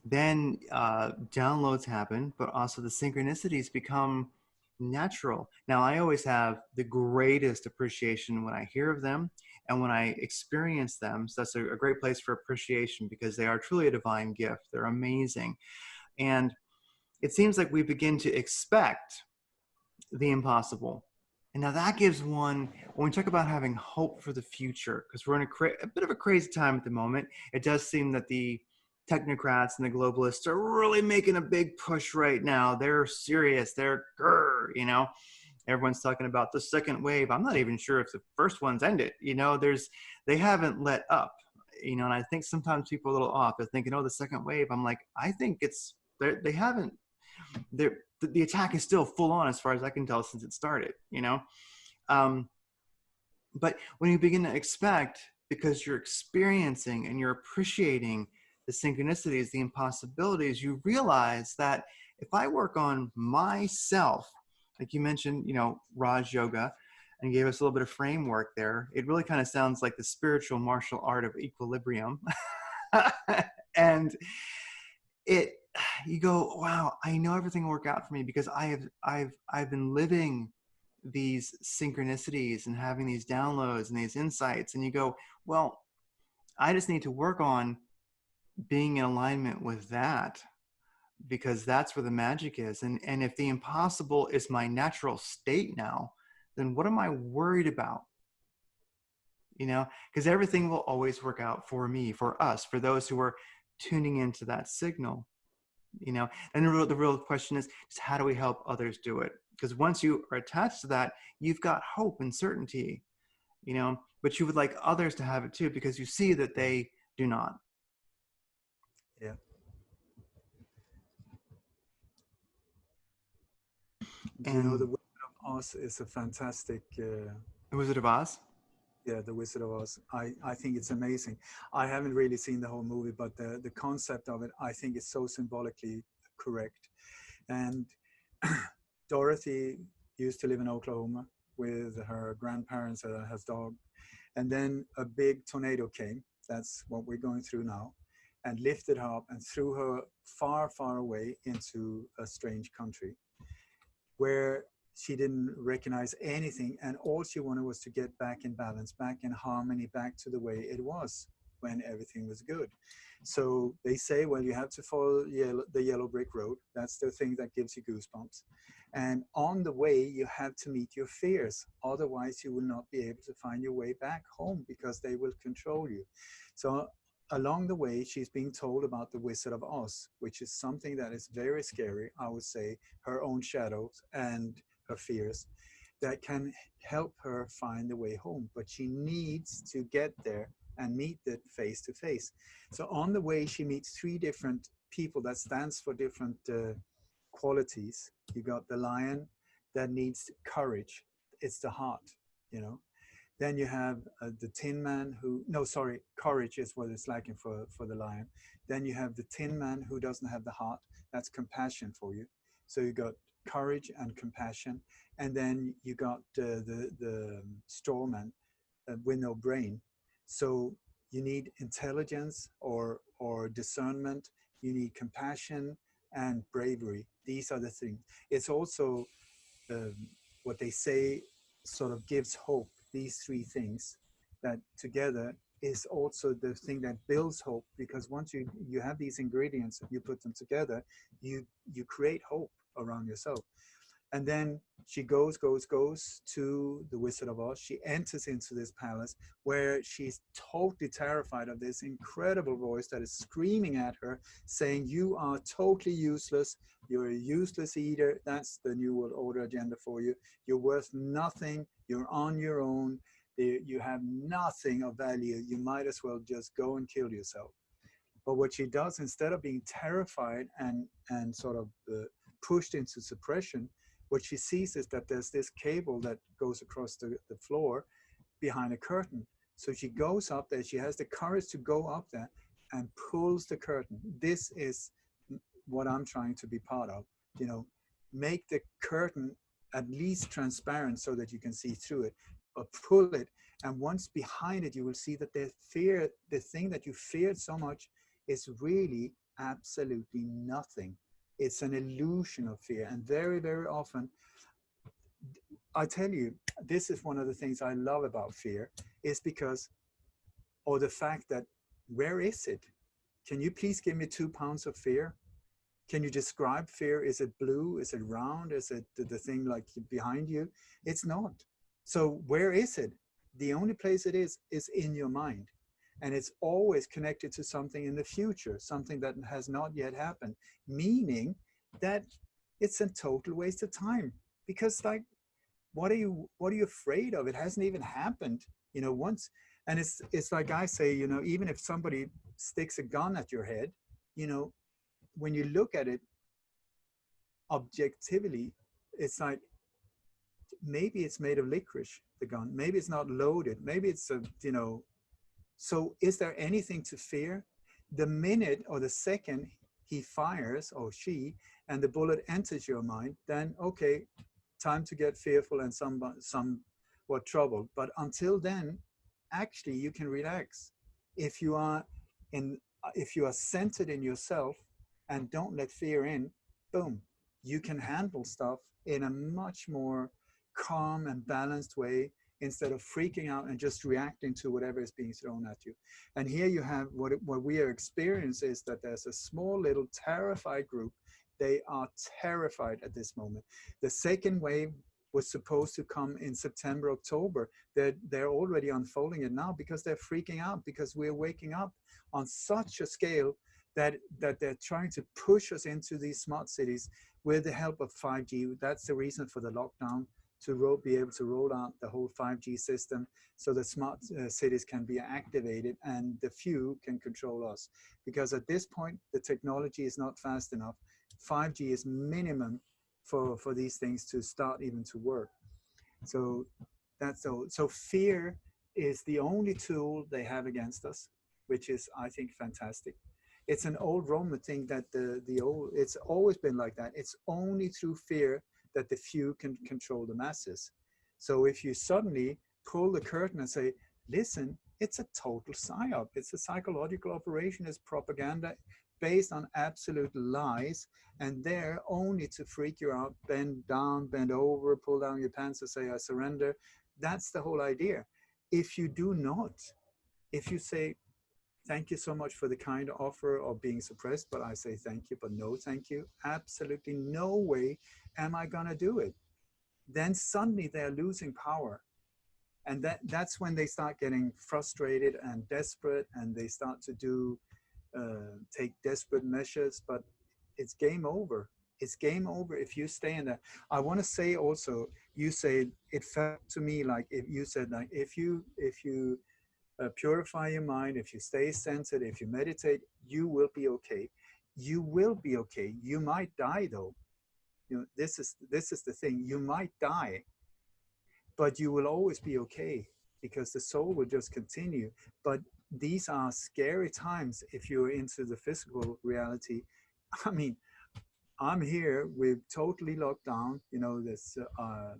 then downloads happen, but also the synchronicities become natural. Now, I always have the greatest appreciation when I hear of them and when I experience them. So that's a great place for appreciation, because they are truly a divine gift. They're amazing. And it seems like we begin to expect the impossible. And now that gives one, when we talk about having hope for the future, because we're in a bit of a crazy time at the moment, it does seem that the technocrats and the globalists are really making a big push right now. They're serious. They're everyone's talking about the second wave. I'm not even sure if the first one's ended. They haven't let up. And I think sometimes people are a little off. They're thinking, oh, the second wave. I'm like, I think they haven't. The attack is still full on as far as I can tell since it started. But when you begin to expect, because you're experiencing and you're appreciating the synchronicities, the impossibilities, you realize that if I work on myself, like you mentioned, Raj Yoga, and gave us a little bit of framework there, it really kind of sounds like the spiritual martial art of equilibrium. And you go, wow, I know everything will work out for me because I've been living these synchronicities and having these downloads and these insights. And you go, well, I just need to work on being in alignment with that, because that's where the magic is. And if the impossible is my natural state now, then what am I worried about? Because everything will always work out for me, for us, for those who are tuning into that signal. And the real question is how do we help others do it? Because once you are attached to that, you've got hope and certainty, but you would like others to have it too, because you see that they do not. Yeah. And the Wizard of Oz is a fantastic. The Wizard of Oz? Yeah, The Wizard of Oz. I think it's amazing. I haven't really seen the whole movie, but the concept of it, I think, is so symbolically correct. And Dorothy used to live in Oklahoma with her grandparents and her dog. And then a big tornado came. That's what we're going through now. And lifted her up and threw her far, far away into a strange country where she didn't recognize anything, and all she wanted was to get back in balance, back in harmony, back to the way it was when everything was good. So they say, well, you have to follow the yellow brick road. That's the thing that gives you goosebumps. And on the way, you have to meet your fears. Otherwise, you will not be able to find your way back home, because they will control you. So along the way, she's being told about the Wizard of Oz, which is something that is very scary. I would say her own shadows and her fears that can help her find the way home. But she needs to get there and meet it face to face. So on the way, she meets 3 different people that stands for different qualities. You got the lion that needs courage. It's the heart, Then you have the Tin Man courage is what it's lacking for the lion. Then you have the Tin Man who doesn't have the heart. That's compassion for you. So you got courage and compassion. And then you got the straw man with no brain. So you need intelligence or discernment, you need compassion and bravery. These are the things. It's also um, what they say sort of gives hope. These three things that together is also the thing that builds hope, because once you have these ingredients, you put them together, you create hope around yourself. And then she goes to the Wizard of Oz. She enters into this palace where she's totally terrified of this incredible voice that is screaming at her, saying, "You are totally useless. You're a useless eater. That's the New World Order agenda for you. You're worth nothing. You're on your own. You have nothing of value. You might as well just go and kill yourself." But what she does, instead of being terrified and sort of pushed into suppression, what she sees is that there's this cable that goes across the floor behind a curtain. So she goes up there. She has the courage to go up there and pulls the curtain. This is what I'm trying to be part of. You know, make the curtain at least transparent so that you can see through it, but pull it. And once behind it, you will see that the thing that you feared so much is really absolutely nothing. It's an illusion of fear. And very, very often, I tell you, this is one of the things I love about fear, is because, or the fact that, where is it? Can you please give me 2 pounds of fear? Can you describe fear? Is it blue? Is it round? Is it the thing like behind you? It's not. So where is it? The only place it is in your mind. And it's always connected to something in the future, something that has not yet happened, meaning that it's a total waste of time. Because like, what are you afraid of? It hasn't even happened, once. And it's like I say, even if somebody sticks a gun at your head, when you look at it objectively, it's like, maybe it's made of licorice, the gun. Maybe it's not loaded. Maybe it's so is there anything to fear? The minute or the second he fires, or she, and the bullet enters your mind, then okay, time to get fearful and somewhat troubled. But until then, actually, you can relax. If you are if you are centered in yourself and don't let fear in, boom, you can handle stuff in a much more calm and balanced way, instead of freaking out and just reacting to whatever is being thrown at you. And here you have what we are experiencing, is that there's a small little terrified group. They are terrified at this moment. The second wave was supposed to come in September, October. They're already unfolding it now, because they're freaking out, because we're waking up on such a scale that they're trying to push us into these smart cities with the help of 5G. That's the reason for the lockdown, to be able to roll out the whole 5G system, so that smart cities can be activated and the few can control us. Because at this point, the technology is not fast enough. 5G is minimum for these things to start even to work. So that's so fear is the only tool they have against us, which is, I think, fantastic. It's an old Roman thing that it's always been like that. It's only through fear that the few can control the masses. So if you suddenly pull the curtain and say, listen, it's a total psyop. It's a psychological operation. It's propaganda based on absolute lies, and they're only to freak you out, bend down, bend over, pull down your pants and say, I surrender. That's the whole idea. If you do not, if you say, thank you so much for the kind offer of being suppressed, but I say thank you, but no thank you, absolutely no way am I gonna do it, then suddenly they're losing power. And that's when they start getting frustrated and desperate, and they start to take desperate measures, but it's game over. It's game over if you stay in that. I want to say also, you said, it felt to me like, if you said, like, if you purify your mind, if you stay centered, if you meditate, you will be okay. You will be okay. You might die though. This is the thing. You might die, but you will always be okay, because the soul will just continue. But these are scary times if you're into the physical reality. I mean, I'm here, we're totally locked down. There's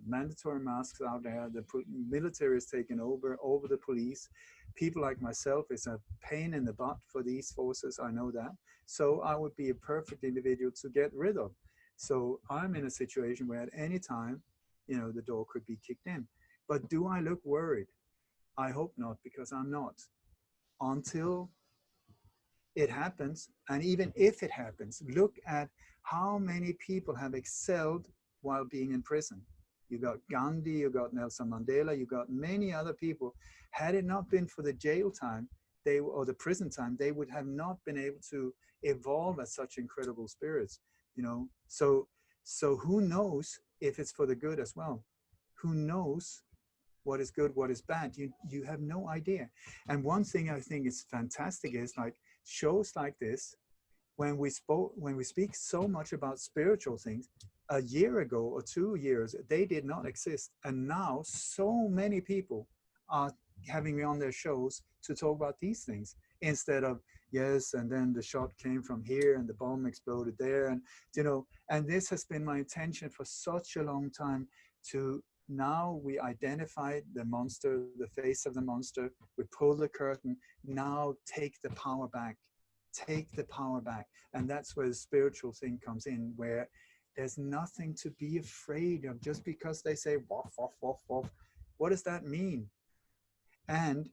mandatory masks out there. The military is taking over the police. people like myself is a pain in the butt for these forces. I know that. So I would be a perfect individual to get rid of. So I'm in a situation where at any time, the door could be kicked in. But do I look worried? I hope not, because I'm not. Until it happens, and even if it happens, look at how many people have excelled while being in prison. You got Gandhi, you got Nelson Mandela, you got many other people. Had it not been for the jail time, or the prison time, they would have not been able to evolve as such incredible spirits. So who knows if it's for the good as well? Who knows what is good, what is bad? You have no idea. And one thing I think is fantastic is like shows like this, when we speak so much about spiritual things, a year ago or 2 years, they did not exist. And now so many people are having me on their shows to talk about these things instead of, yes, and then the shot came from here and the bomb exploded there. And, and this has been my intention for such a long time. To now we identify the monster, the face of the monster, we pull the curtain, now take the power back. Take the power back. And that's where the spiritual thing comes in, where there's nothing to be afraid of. Just because they say, woff, woff, woff, woff, what does that mean? And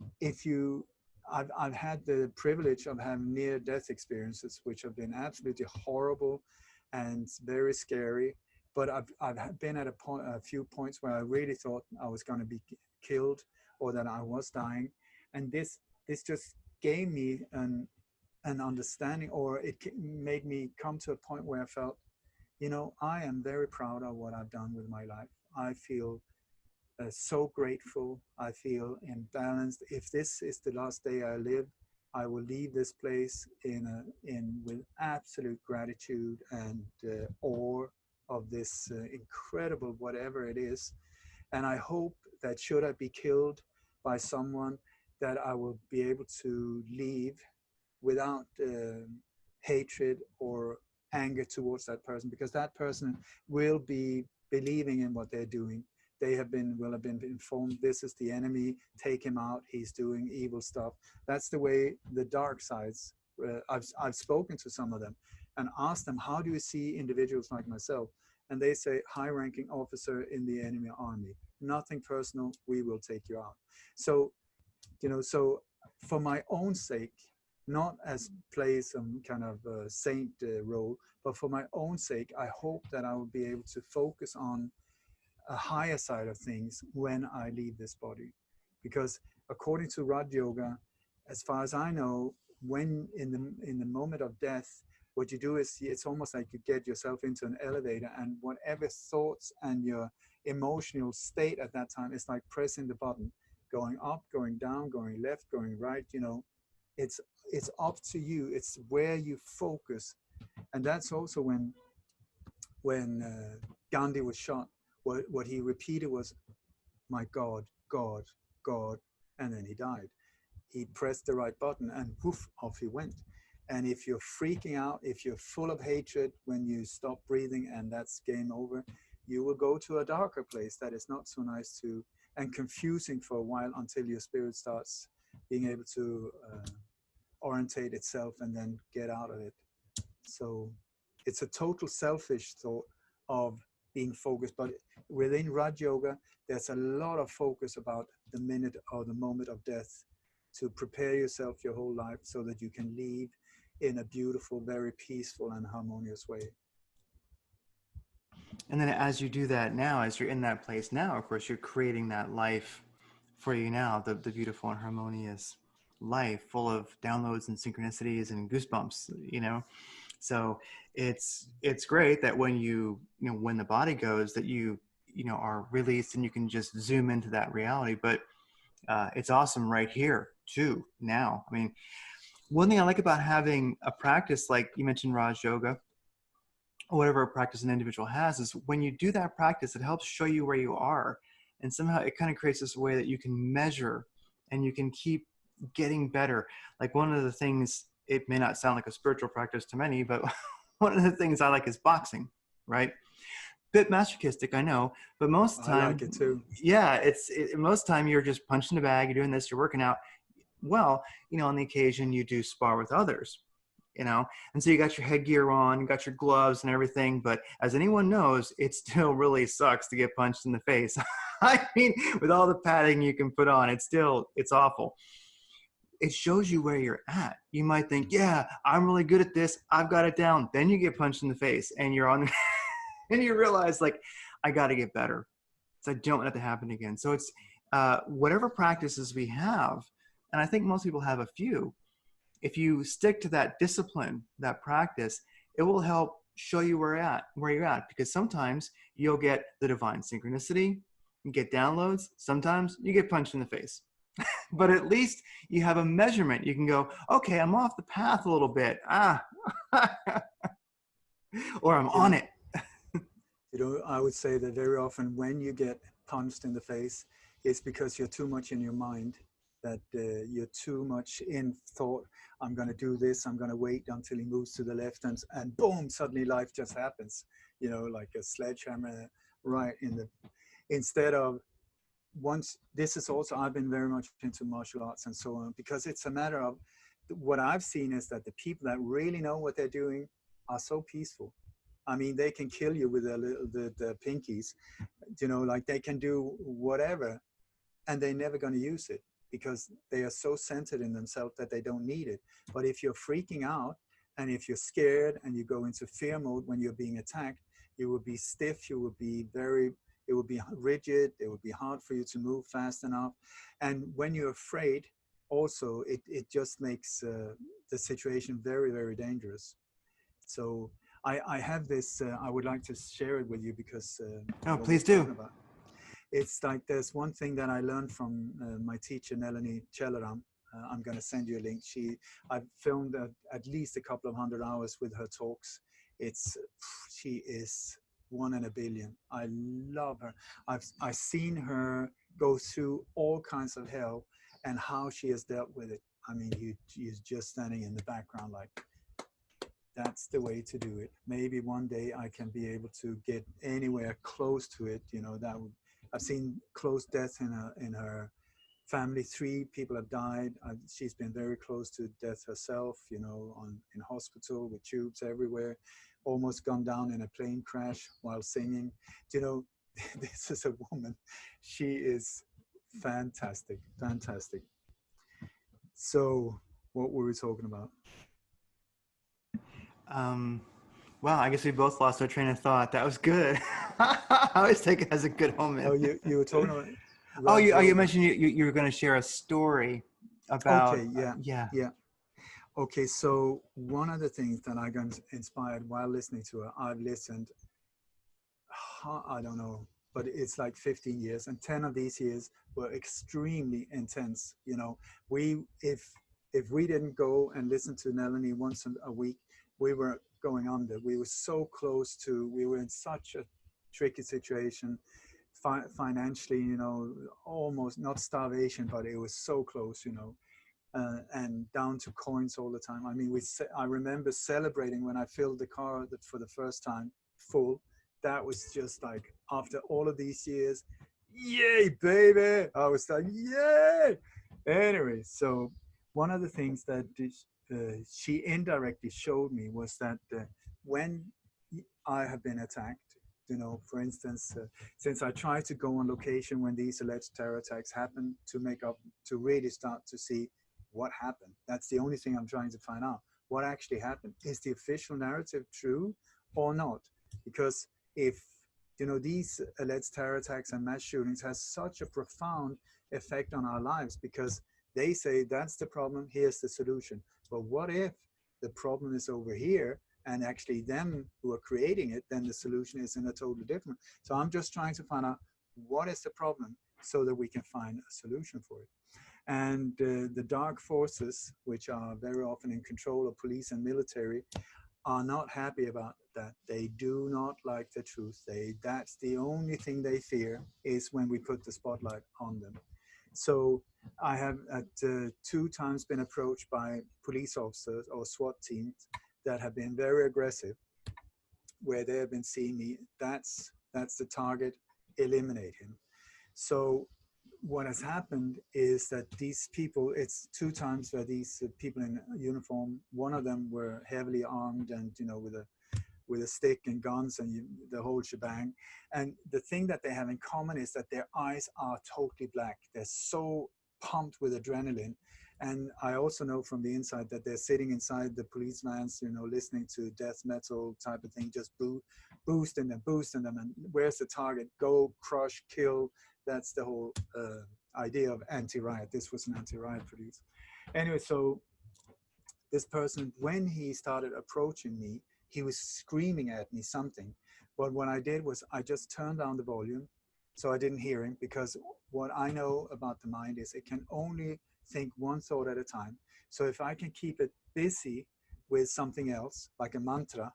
I've had the privilege of having near-death experiences, which have been absolutely horrible and very scary. But I've been at a few points where I really thought I was going to be killed or that I was dying. And this just gave me an understanding, or it made me come to a point where I felt, I am very proud of what I've done with my life. I feel so grateful. I feel imbalanced. If this is the last day I live, I will leave this place with absolute gratitude and awe of this incredible whatever it is. And I hope that should I be killed by someone, that I will be able to leave without hatred or anger towards that person, because that person will be believing in what they're doing. They will have been informed, this is the enemy, take him out, he's doing evil stuff. That's the way the dark sides, I've spoken to some of them and asked them, how do you see individuals like myself? And they say, high-ranking officer in the enemy army, nothing personal, we will take you out. So, so for my own sake, not as play some kind of saint role, but for my own sake, I hope that I will be able to focus on a higher side of things when I leave this body. Because according to Raj Yoga, as far as I know, when in the moment of death, what you do is it's almost like you get yourself into an elevator, and whatever thoughts and your emotional state at that time is like pressing the button, going up, going down, going left, going right. It's up to you. It's where you focus. And that's also when Gandhi was shot, what he repeated was, my God, God, God, and then he died. He pressed the right button and woof, off he went. And if you're freaking out, if you're full of hatred, when you stop breathing and that's game over, you will go to a darker place that is not so nice to, and confusing for a while, until your spirit starts being able to orientate itself and then get out of it. So it's a total selfish thought of being focused, but within Raj Yoga, there's a lot of focus about the minute or the moment of death, to prepare yourself your whole life so that you can leave in a beautiful, very peaceful and harmonious way. And then as you do that now, as you're in that place now, of course, you're creating that life for you now, the beautiful and harmonious life full of downloads and synchronicities and goosebumps, So it's great that when when the body goes, that you are released and you can just zoom into that reality. But it's awesome right here too now. I mean, one thing I like about having a practice like you mentioned, Raj Yoga, or whatever practice an individual has, is when you do that practice, it helps show you where you are, and somehow it kind of creates this way that you can measure and you can keep getting better. Like one of the things, it may not sound like a spiritual practice to many, but one of the things I like is boxing, right? Bit masochistic, I know, but most of the time, I like it too. Yeah, most of the time you're just punching the bag, you're doing this, you're working out. well, on the occasion you do spar with others, and so you got your headgear on, you got your gloves and everything, but as anyone knows, it still really sucks to get punched in the face. I mean, with all the padding you can put on, it's awful. It shows you where you're at. You might think, yeah, I'm really good at this, I've got it down. Then you get punched in the face and you're on and you realize, like, I got to get better, so I don't want it to happen again. So it's whatever practices we have, and I think most people have a few. If you stick to that discipline, that practice, it will help show you where you're at. Because sometimes you'll get the divine synchronicity, you get downloads. Sometimes you get punched in the face. But at least you have a measurement. You can go, okay, I'm off the path a little bit. Or I'm on it. I would say that very often when you get punched in the face, it's because you're too much in your mind, that you're too much in thought. I'm going to do this. I'm going to wait until he moves to the left, and boom, suddenly life just happens, like a sledgehammer right in the, instead of this is also, I've been very much into martial arts and so on, because it's a matter of, what I've seen is that the people that really know what they're doing are so peaceful. I mean, they can kill you with the pinkies, like they can do whatever, and they're never going to use it because they are so centered in themselves that they don't need it. But if you're freaking out, and if you're scared and you go into fear mode when you're being attacked, you will be stiff, you will be it will be rigid, it will be hard for you to move fast enough. And when you're afraid, also, it just makes the situation very, very dangerous. So I have this, I would like to share it with you because Please do. It's like, there's one thing that I learned from my teacher, Nelanie Chelaram. I'm going to send you a link. I've filmed at least a couple of 100 hours with her talks. She is one in a billion. I love her. I've seen her go through all kinds of hell and how she has dealt with it. I mean, you're just standing in the background like, that's the way to do it. Maybe one day I can be able to get anywhere close to it. I've seen close death in her family. 3 people have died. She's been very close to death herself, in hospital with tubes everywhere, almost gone down in a plane crash while singing. This is a woman. She is fantastic, fantastic. So what were we talking about? Well, I guess we both lost our train of thought. That was good. I always take it as a good omen. Oh, you were talking about Raj you mentioned you were going to share a story about. Okay, yeah. Okay, so one of the things that I got inspired while listening to her, I've listened, I don't know, but it's like 15 years, and 10 of these years were extremely intense. If we didn't go and listen to Nelanie once a week, we were going under. We were so close to, we were in such a tricky situation financially, almost not starvation, but it was so close, and down to coins all the time. I mean, I remember celebrating when I filled the car for the first time full. That was just like, after all of these years, yay, baby! I was like, yay! Anyway, so one of the things that she indirectly showed me was that when I have been attacked, for instance, since I try to go on location when these alleged terror attacks happen to really start to see what happened. That's the only thing I'm trying to find out. What actually happened? Is the official narrative true or not? Because if, these alleged terror attacks and mass shootings has such a profound effect on our lives, because they say that's the problem, here's the solution. But what if the problem is over here and actually them who are creating it, then the solution is in a totally different. So I'm just trying to find out what is the problem so that we can find a solution for it. And the dark forces, which are very often in control of police and military, are not happy about that. They do not like the truth. That's the only thing they fear, is when we put the spotlight on them. So I have at 2 times been approached by police officers or SWAT teams that have been very aggressive, where they have been seeing me, that's the target, eliminate him. So what has happened is that these people, it's two times where these people in uniform, one of them were heavily armed and, you know, with a stick and guns and the whole shebang. And the thing that they have in common is that their eyes are totally black. They're so pumped with adrenaline. And I also know from the inside that they're sitting inside the police vans, you know, listening to death metal type of thing, just boosting them. And where's the target? Go, crush, kill. That's the whole idea of anti-riot. This was an anti-riot producer. Anyway, so this person, when he started approaching me, he was screaming at me something. But what I did was I just turned down the volume so I didn't hear him, because what I know about the mind is it can only think one thought at a time. So if I can keep it busy with something else, like a mantra,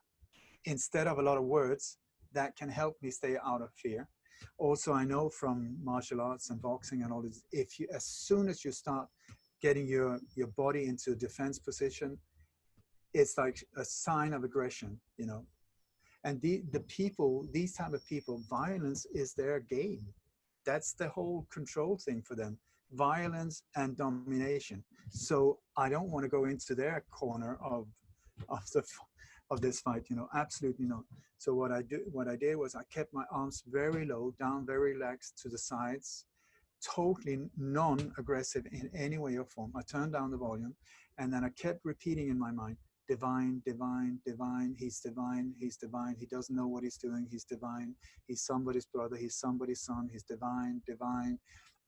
instead of a lot of words, that can help me stay out of fear. Also, I know from martial arts and boxing and all this, if you, as soon as you start getting your body into a defense position, it's like a sign of aggression, you know. And the people, these type of people, violence is their game. That's the whole control thing for them, violence and domination. So I don't want to go into their corner of this fight, you know, absolutely not. So what I did was I kept my arms very low, down, very relaxed to the sides, totally non-aggressive in any way or form. I turned down the volume, and then I kept repeating in my mind, divine, divine, divine, he's divine, he's divine, he doesn't know what he's doing, he's divine, he's somebody's brother, he's somebody's son, he's divine, divine.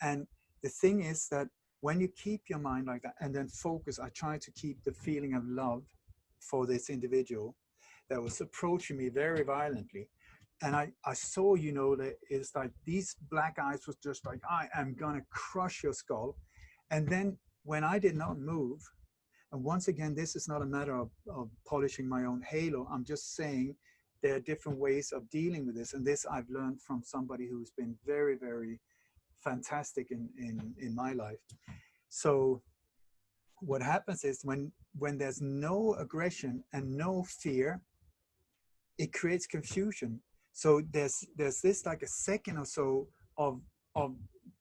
And the thing is that when you keep your mind like that and then focus, I try to keep the feeling of love for this individual that was approaching me very violently. And I saw, you know, that it's like these black eyes was just like, I am gonna crush your skull. And then when I did not move, and once again, this is not a matter of polishing my own halo. I'm just saying there are different ways of dealing with this. And this I've learned from somebody who's been very, very fantastic in my life. So what happens is when there's no aggression and no fear, it creates confusion. So there's this like a second or so of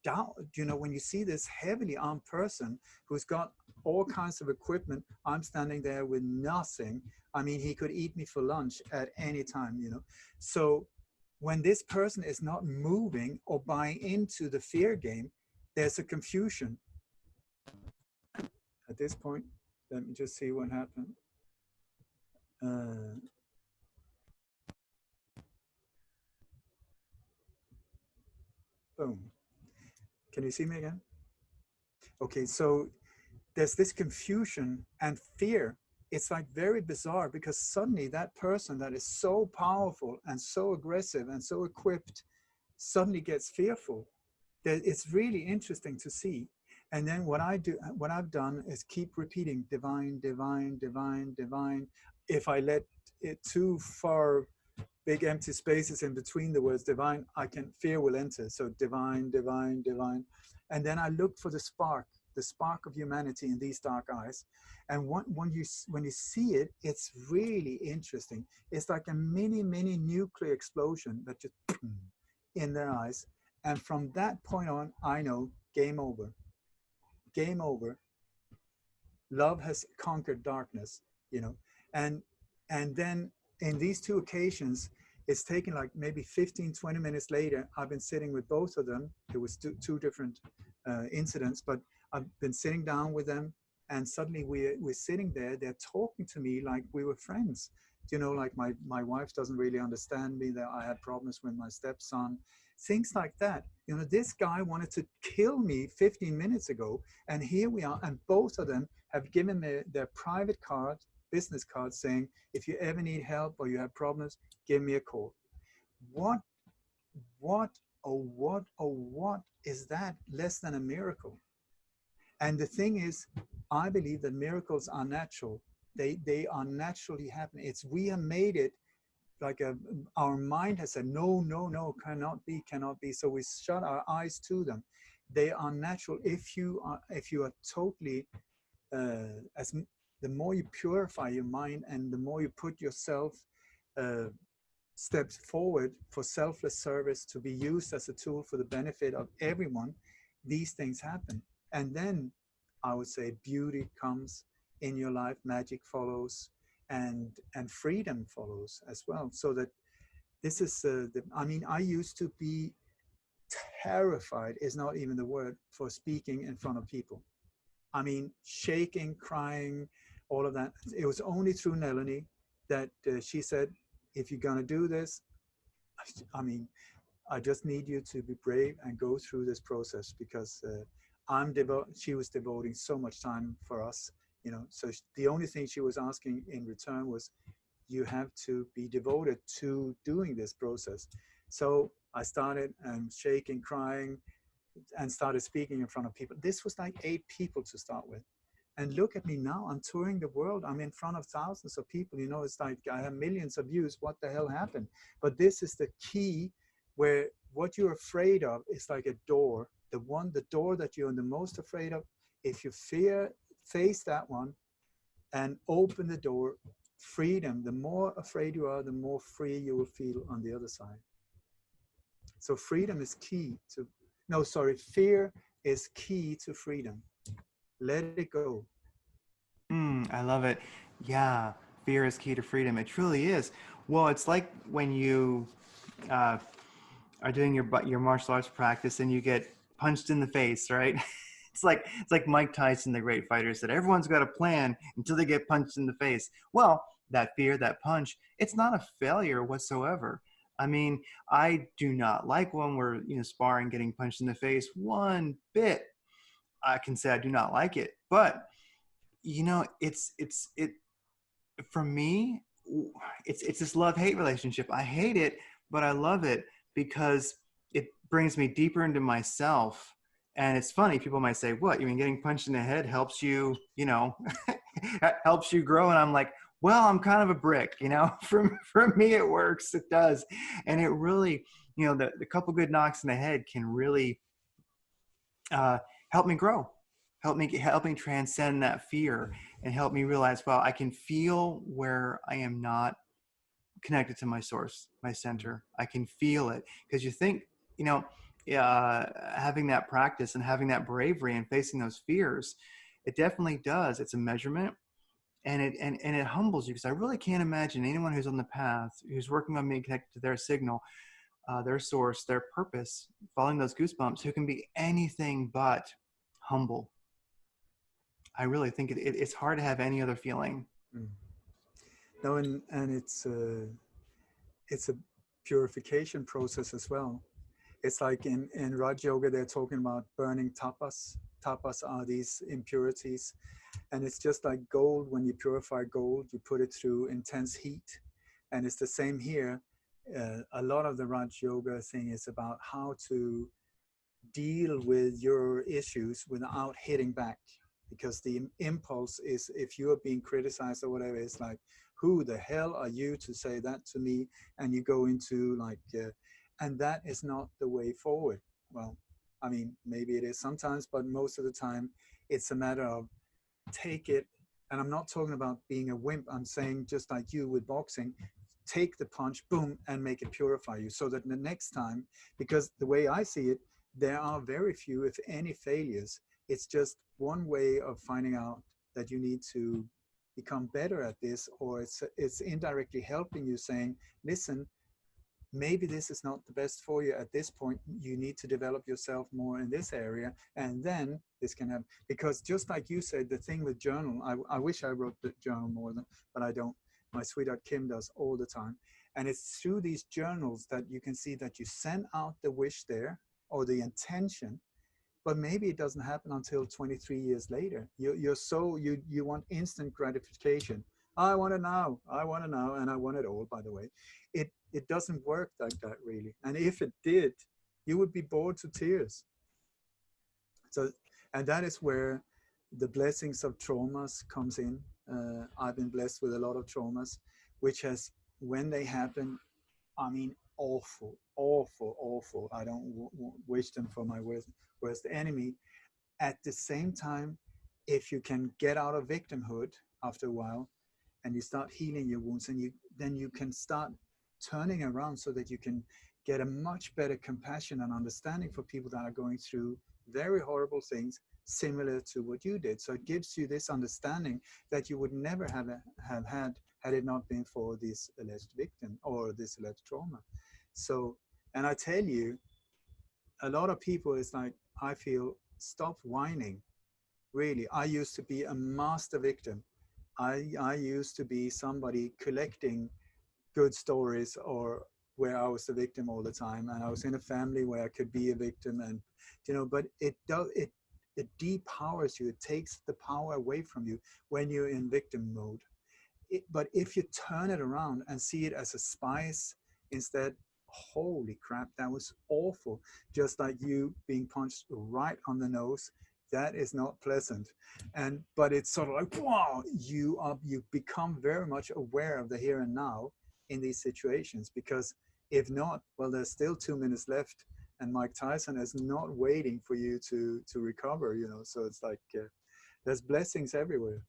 doubt, you know, when you see this heavily armed person who's got all kinds of equipment. I'm standing there with nothing. I mean, he could eat me for lunch at any time, you know. So when this person is not moving or buying into the fear game, there's a confusion. At this point, let me just see what happened. Boom. Can you see me again? Okay, so there's this confusion and fear. It's like very bizarre, because suddenly that person that is so powerful and so aggressive and so equipped suddenly gets fearful. It's really interesting to see. And then what I've done is keep repeating divine, divine, divine, divine. If I let it too far, big empty spaces in between the words divine, fear will enter. So divine, divine, divine. And then I look for the spark of humanity in these dark eyes. And when you see it, it's really interesting. It's like a mini nuclear explosion that just in their eyes. And from that point on, I know game over. Game over. Love has conquered darkness, you know. And then in these two occasions, it's taken like maybe 15, 20 minutes later, I've been sitting with both of them. It was two different incidents, but I've been sitting down with them, and suddenly we're sitting there, they're talking to me like we were friends. You know, like my wife doesn't really understand me, that I had problems with my stepson, things like that. You know, this guy wanted to kill me 15 minutes ago, and here we are, and both of them have given me their private card, business card, saying, if you ever need help or you have problems, give me a call. What is that less than a miracle? And the thing is, I believe that miracles are natural. They are naturally happening. We have made it like our mind has said, no, cannot be. So we shut our eyes to them. They are natural. If you are totally, the more you purify your mind and the more you put yourself steps forward for selfless service to be used as a tool for the benefit of everyone, these things happen. And then I would say beauty comes in your life, magic follows, and freedom follows as well. So that this is I mean, I used to be terrified, is not even the word, for speaking in front of people. I mean, shaking, crying, all of that. It was only through Melanie that she said, if you're going to do this, I mean, I just need you to be brave and go through this process, because she was devoting so much time for us, you know. So the only thing she was asking in return was, you have to be devoted to doing this process. So I started shaking, crying, and started speaking in front of people. This was like 8 people to start with. And look at me now, I'm touring the world. I'm in front of thousands of people. You know, it's like I have millions of views. What the hell happened? But this is the key, where what you're afraid of is like a door. The door that you're the most afraid of, if you face that one and open the door, freedom, the more afraid you are, the more free you will feel on the other side. So freedom is key to, no, sorry, fear is key to freedom. Let it go. I love it. Yeah, fear is key to freedom. It truly is. Well, it's like when you uh, are doing your martial arts practice and you get punched in the face, right? It's like Mike Tyson, the great fighter, said, everyone's got a plan until they get punched in the face. Well, that fear, that punch, it's not a failure whatsoever. I mean, I do not like when we're sparring, getting punched in the face one bit. I can say I do not like it, but it for me, it's this love-hate relationship. I hate it, but I love it because it brings me deeper into myself. And it's funny, people might say, what, you mean getting punched in the head helps you, helps you grow? And I'm like, well, I'm kind of a brick, for me, it works. It does. And it really, the couple good knocks in the head can really help me grow, help me transcend that fear, and help me realize, well, I can feel where I am not connected to my source, my center. I can feel it, because you think, having that practice and having that bravery and facing those fears, it definitely does. It's a measurement, and it humbles you, because I really can't imagine anyone who's on the path, who's working on being connected to their signal, their source, their purpose, following those goosebumps, who can be anything but humble. I really think it's hard to have any other feeling. No, and it's a purification process as well. It's like in Raj Yoga, they're talking about burning tapas. Tapas are these impurities. And it's just like gold. When you purify gold, you put it through intense heat. And it's the same here. A lot of the Raj Yoga thing is about how to deal with your issues without hitting back. Because the impulse is, if you are being criticized or whatever, it's like, who the hell are you to say that to me? And you go into like, and that is not the way forward. Well, I mean, maybe it is sometimes, but most of the time it's a matter of take it. And I'm not talking about being a wimp. I'm saying, just like you with boxing, take the punch, boom, and make it purify you, so that the next time, because the way I see it, there are very few, if any, failures. It's just one way of finding out that you need to become better at this, or it's indirectly helping you, saying, listen, maybe this is not the best for you at this point. You need to develop yourself more in this area, and then this can happen. Because just like you said, the thing with journal, I wish I wrote the journal more than, but I don't. My sweetheart Kim does all the time. And it's through these journals that you can see that you send out the wish there, or the intention, but maybe it doesn't happen until 23 years later. You want instant gratification. I want it now, and I want it all, by the way. It doesn't work like that, really. And if it did, you would be bored to tears. So, and that is where the blessings of traumas comes in. I've been blessed with a lot of traumas, which has, when they happen, I mean, awful, awful, awful. I don't wish them for my worst enemy. At the same time, if you can get out of victimhood after a while, and you start healing your wounds, and then you can start turning around, so that you can get a much better compassion and understanding for people that are going through very horrible things similar to what you did. So it gives you this understanding that you would never have had it not been for this alleged victim or this alleged trauma. So, and I tell you, a lot of people is like, I feel, stop whining. Really, I used to be a master victim. I used to be somebody collecting good stories, or where I was the victim all the time, and I was in a family where I could be a victim, and but it depowers you. It takes the power away from you when you're in victim mode. But if you turn it around and see it as a spice instead, holy crap, that was awful. Just like you being punched right on the nose, that is not pleasant. But it's sort of like, wow, you become very much aware of the here and now in these situations, because if not, well, there's still 2 minutes left, and Mike Tyson is not waiting for you to recover. So it's like there's blessings everywhere.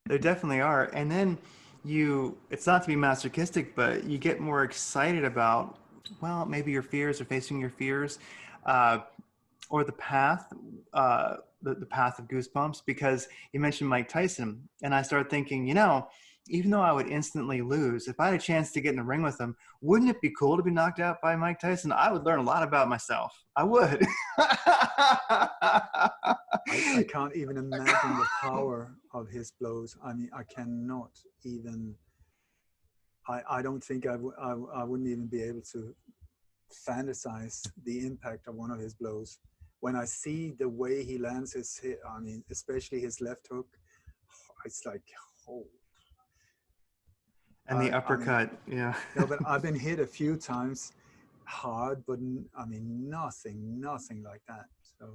There definitely are. And then it's not to be masochistic, but you get more excited about, well, maybe your fears, or facing your fears, or the path, the path of Goosebumps, because you mentioned Mike Tyson. And I started thinking, even though I would instantly lose, if I had a chance to get in the ring with him, wouldn't it be cool to be knocked out by Mike Tyson? I would learn a lot about myself. I would. I can't even imagine the power of his blows. I mean, I cannot even, I don't think I wouldn't even be able to fantasize the impact of one of his blows. When I see the way he lands his hit, I mean, especially his left hook, it's like, oh. And the uppercut, yeah. No, but I've been hit a few times hard, but I mean, nothing like that. So.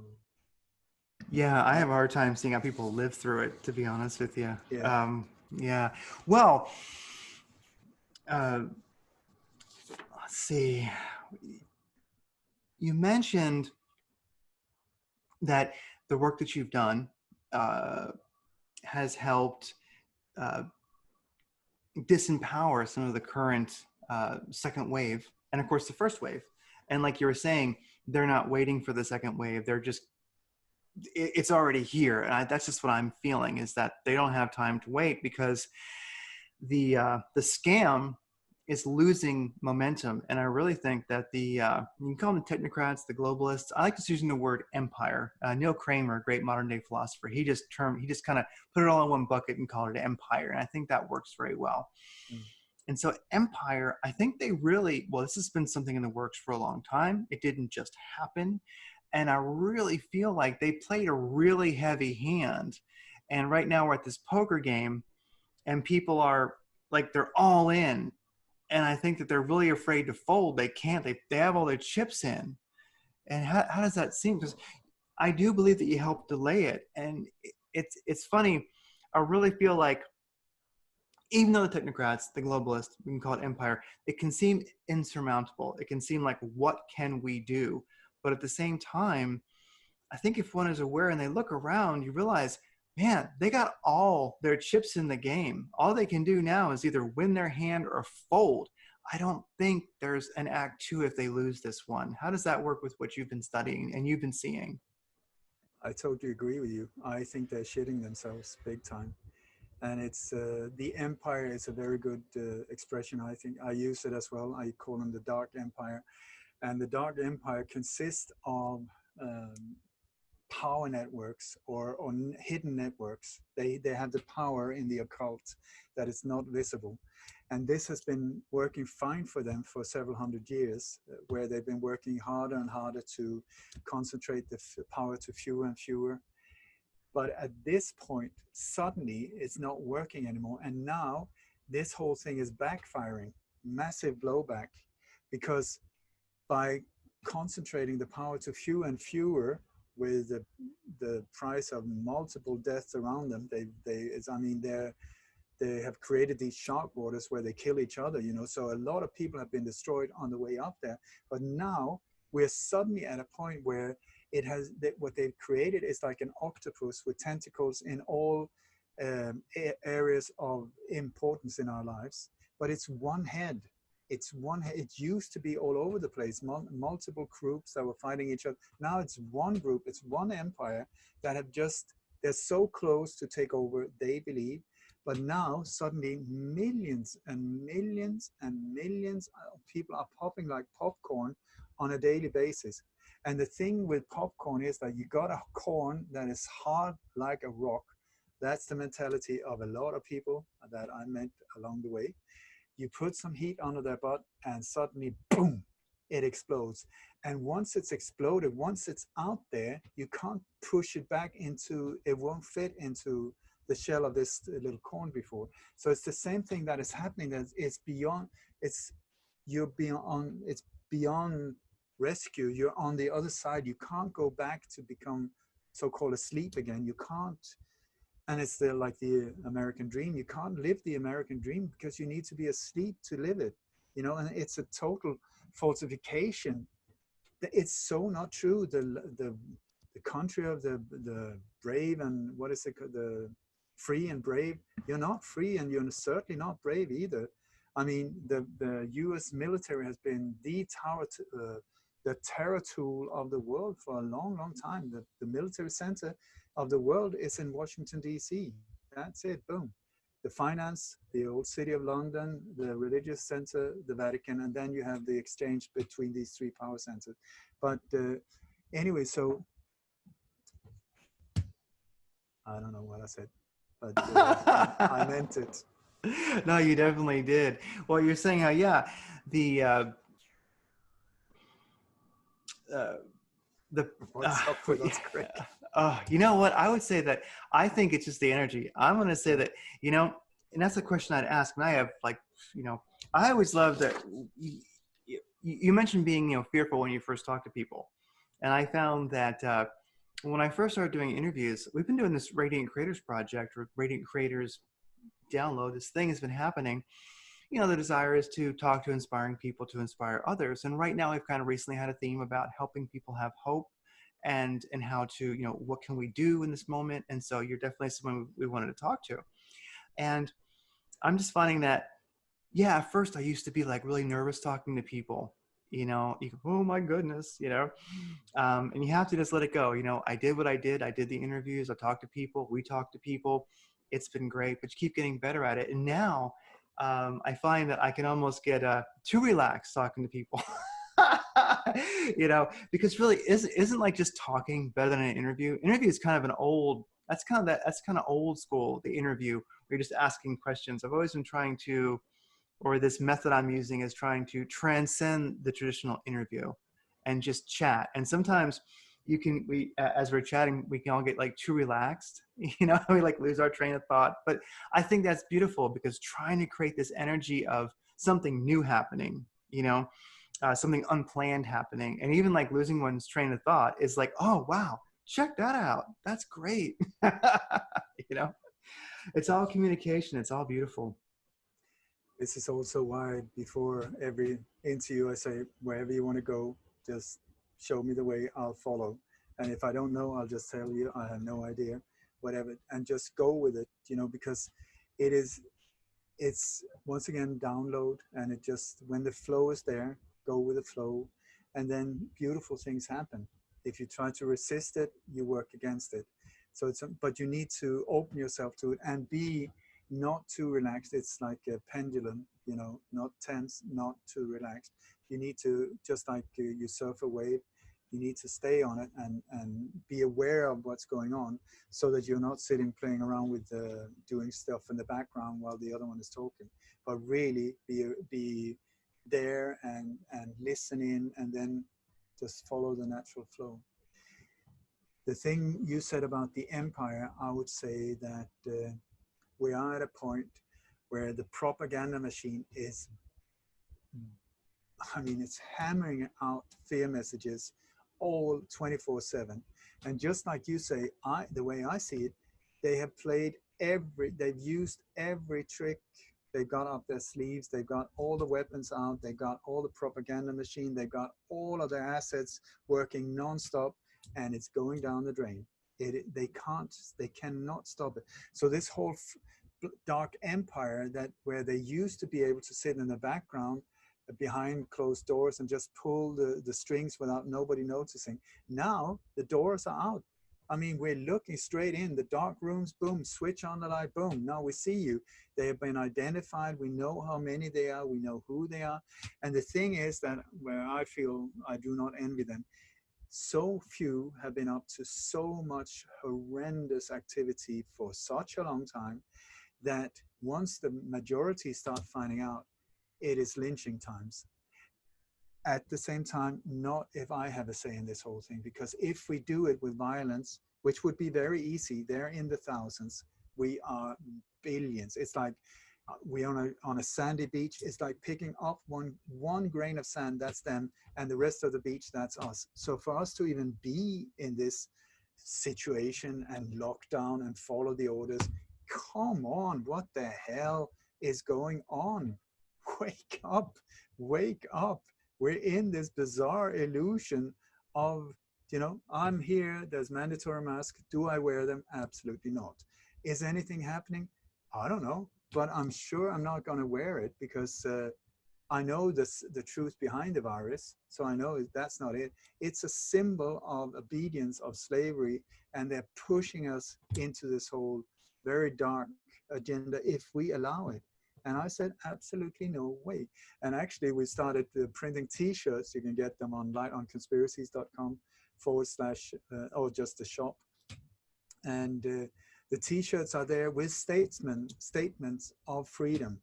Yeah, I have a hard time seeing how people live through it, to be honest with you. Yeah. Yeah. Well, let's see. You mentioned that the work that you've done has helped disempower some of the current second wave, and of course the first wave. And like you were saying, they're not waiting for the second wave. They're just, it's already here. And that's just what I'm feeling, is that they don't have time to wait, because the scam is losing momentum. And I really think that you can call them the technocrats, the globalists. I like just using the word empire. Neil Kramer, a great modern day philosopher, he just kind of put it all in one bucket and called it empire. And I think that works very well. Mm. And so empire, I think they really, this has been something in the works for a long time. It didn't just happen. And I really feel like they played a really heavy hand. And right now we're at this poker game, and people are like, they're all in. And I think that they're really afraid to fold. They can't. They have all their chips in. And how does that seem? Because I do believe that you help delay it. And it's funny. I really feel like, even though the technocrats, the globalists, we can call it empire, it can seem insurmountable. It can seem like, what can we do? But at the same time, I think if one is aware and they look around, you realize, man, they got all their chips in the game. All they can do now is either win their hand or fold. I don't think there's an act two if they lose this one. How does that work with what you've been studying and you've been seeing? I totally agree with you. I think they're shitting themselves big time. And it's the empire is a very good expression. I think I use it as well. I call them the dark empire. And the dark empire consists of power networks or hidden networks. They have the power in the occult that is not visible. And this has been working fine for them for several hundred years, where they've been working harder and harder to concentrate the power to fewer and fewer. But at this point, suddenly it's not working anymore. And now this whole thing is backfiring, massive blowback, because by concentrating the power to fewer and fewer, with the price of multiple deaths around them, they have created these shark waters where they kill each other, so a lot of people have been destroyed on the way up there. But now we're suddenly at a point where what they've created is like an octopus with tentacles in all areas of importance in our lives, but it's one head. it used to be all over the place, multiple groups that were fighting each other. Now it's one group, it's one empire that have just, they're so close to take over, they believe. But now suddenly millions and millions and millions of people are popping like popcorn on a daily basis. And the thing with popcorn is that you got a corn that is hard like a rock. That's the mentality of a lot of people that I met along the way. You put some heat under their butt and suddenly, boom, it explodes. And once it's exploded, once it's out there, you can't push it back into, it won't fit into the shell of this little corn before. So it's the same thing that is happening. That it's beyond, you're beyond, it's beyond rescue. You're on the other side. You can't go back to become so-called asleep again. You can't. And it's like the American dream. You can't live the American dream because you need to be asleep to live it, you know, and it's a total falsification. It's so not true. The country of the brave and what is it, the free and brave. You're not free and you're certainly not brave either. I mean, the US military has been the terror tool of the world for a long, long time. The military center of the world is in Washington, D.C. That's it, boom. The finance, the old city of London, the religious center, the Vatican, and then you have the exchange between these three power centers. But anyway, so I don't know what I said, but I meant it. No, you definitely did. Well, you're saying how, yeah, What's up with us, Craig? You know what? I would say that I think it's just the energy. I'm going to say that, you know, and that's the question I'd ask. And I have like, you know, I always love that you mentioned being, you know, fearful when you first talk to people. And I found that when I first started doing interviews, we've been doing this Radiant Creators project, or Radiant Creators Download. This thing has been happening. You know, the desire is to talk to inspiring people to inspire others. And right now I've kind of recently had a theme about helping people have hope and how to, you know, what can we do in this moment? And so you're definitely someone we wanted to talk to. And I'm just finding that, yeah, at first I used to be like really nervous talking to people, you know, you go, oh my goodness, you know, and you have to just let it go. You know, I did what I did. I did the interviews. I talked to people. We talked to people. It's been great, but you keep getting better at it. And now I find that I can almost get too relaxed talking to people. You know, because really isn't like just talking better than an interview. Interview is kind of that's kind of old school, the interview, where you're just asking questions. I've always been trying to, or this method I'm using is trying to transcend the traditional interview and just chat. And sometimes as we're chatting, we can all get like too relaxed, you know, we like lose our train of thought. But I think that's beautiful, because trying to create this energy of something new happening, you know, something unplanned happening, and even like losing one's train of thought is like, oh, wow, check that out. That's great. You know, it's all communication. It's all beautiful. This is also why before every interview, I say, wherever you want to go, just show me the way, I'll follow. And if I don't know, I'll just tell you, I have no idea, whatever, and just go with it, you know, because it's once again, download, and it just, when the flow is there, go with the flow, and then beautiful things happen. If you try to resist it, you work against it. So but you need to open yourself to it and be not too relaxed. It's like a pendulum, you know, not tense, not too relaxed. You need to, just like you surf a wave, you need to stay on it and be aware of what's going on, so that you're not sitting playing around with doing stuff in the background while the other one is talking, but really be there and listen in, and then just follow the natural flow. The thing you said about the empire, I would say that we are at a point where the propaganda machine is, I mean, it's hammering out fear messages all 24/7. And just like you say, the way I see it, they have they've used every trick they've got up their sleeves. They've got all the weapons out. They've got all the propaganda machine. They've got all of their assets working nonstop, and it's going down the drain. They cannot stop it. So this whole dark empire where they used to be able to sit in the background, behind closed doors and just pull the strings without nobody noticing. Now the doors are out. I mean, we're looking straight in the dark rooms, boom, switch on the light, boom. Now we see you. They have been identified. We know how many they are. We know who they are. And the thing is that where I feel I do not envy them, so few have been up to so much horrendous activity for such a long time that once the majority start finding out, it is lynching times. At the same time, not if I have a say in this whole thing, because if we do it with violence, which would be very easy, they're in the thousands, we are billions. It's like we on a sandy beach. It's like picking up one grain of sand, that's them, and the rest of the beach, that's us. So for us to even be in this situation and lockdown and follow the orders, come on, what the hell is going on? Wake up, wake up. We're in this bizarre illusion of, I'm here, there's mandatory masks. Do I wear them? Absolutely not. Is anything happening? I don't know, but I'm sure I'm not going to wear it because I know the truth behind the virus. So I know that's not it. It's a symbol of obedience, of slavery, and they're pushing us into this whole very dark agenda if we allow it. And I said, absolutely no way. And actually, we started printing T-shirts. You can get them on lightonconspiracies.com / or just the shop. And the T-shirts are there with statements of freedom.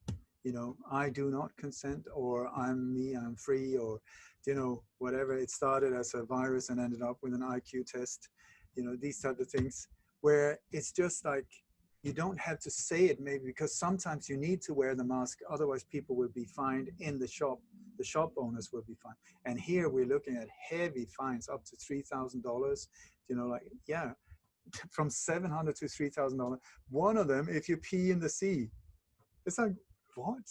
I do not consent, or I'm me, I'm free, or, whatever. It started as a virus and ended up with an IQ test, these type of things, where it's just like, you don't have to say it, maybe, because sometimes you need to wear the mask. Otherwise, people will be fined in the shop. The shop owners will be fined. And here we're looking at heavy fines, up to $3,000. From $700 to $3,000. One of them, if you pee in the sea. It's like, what?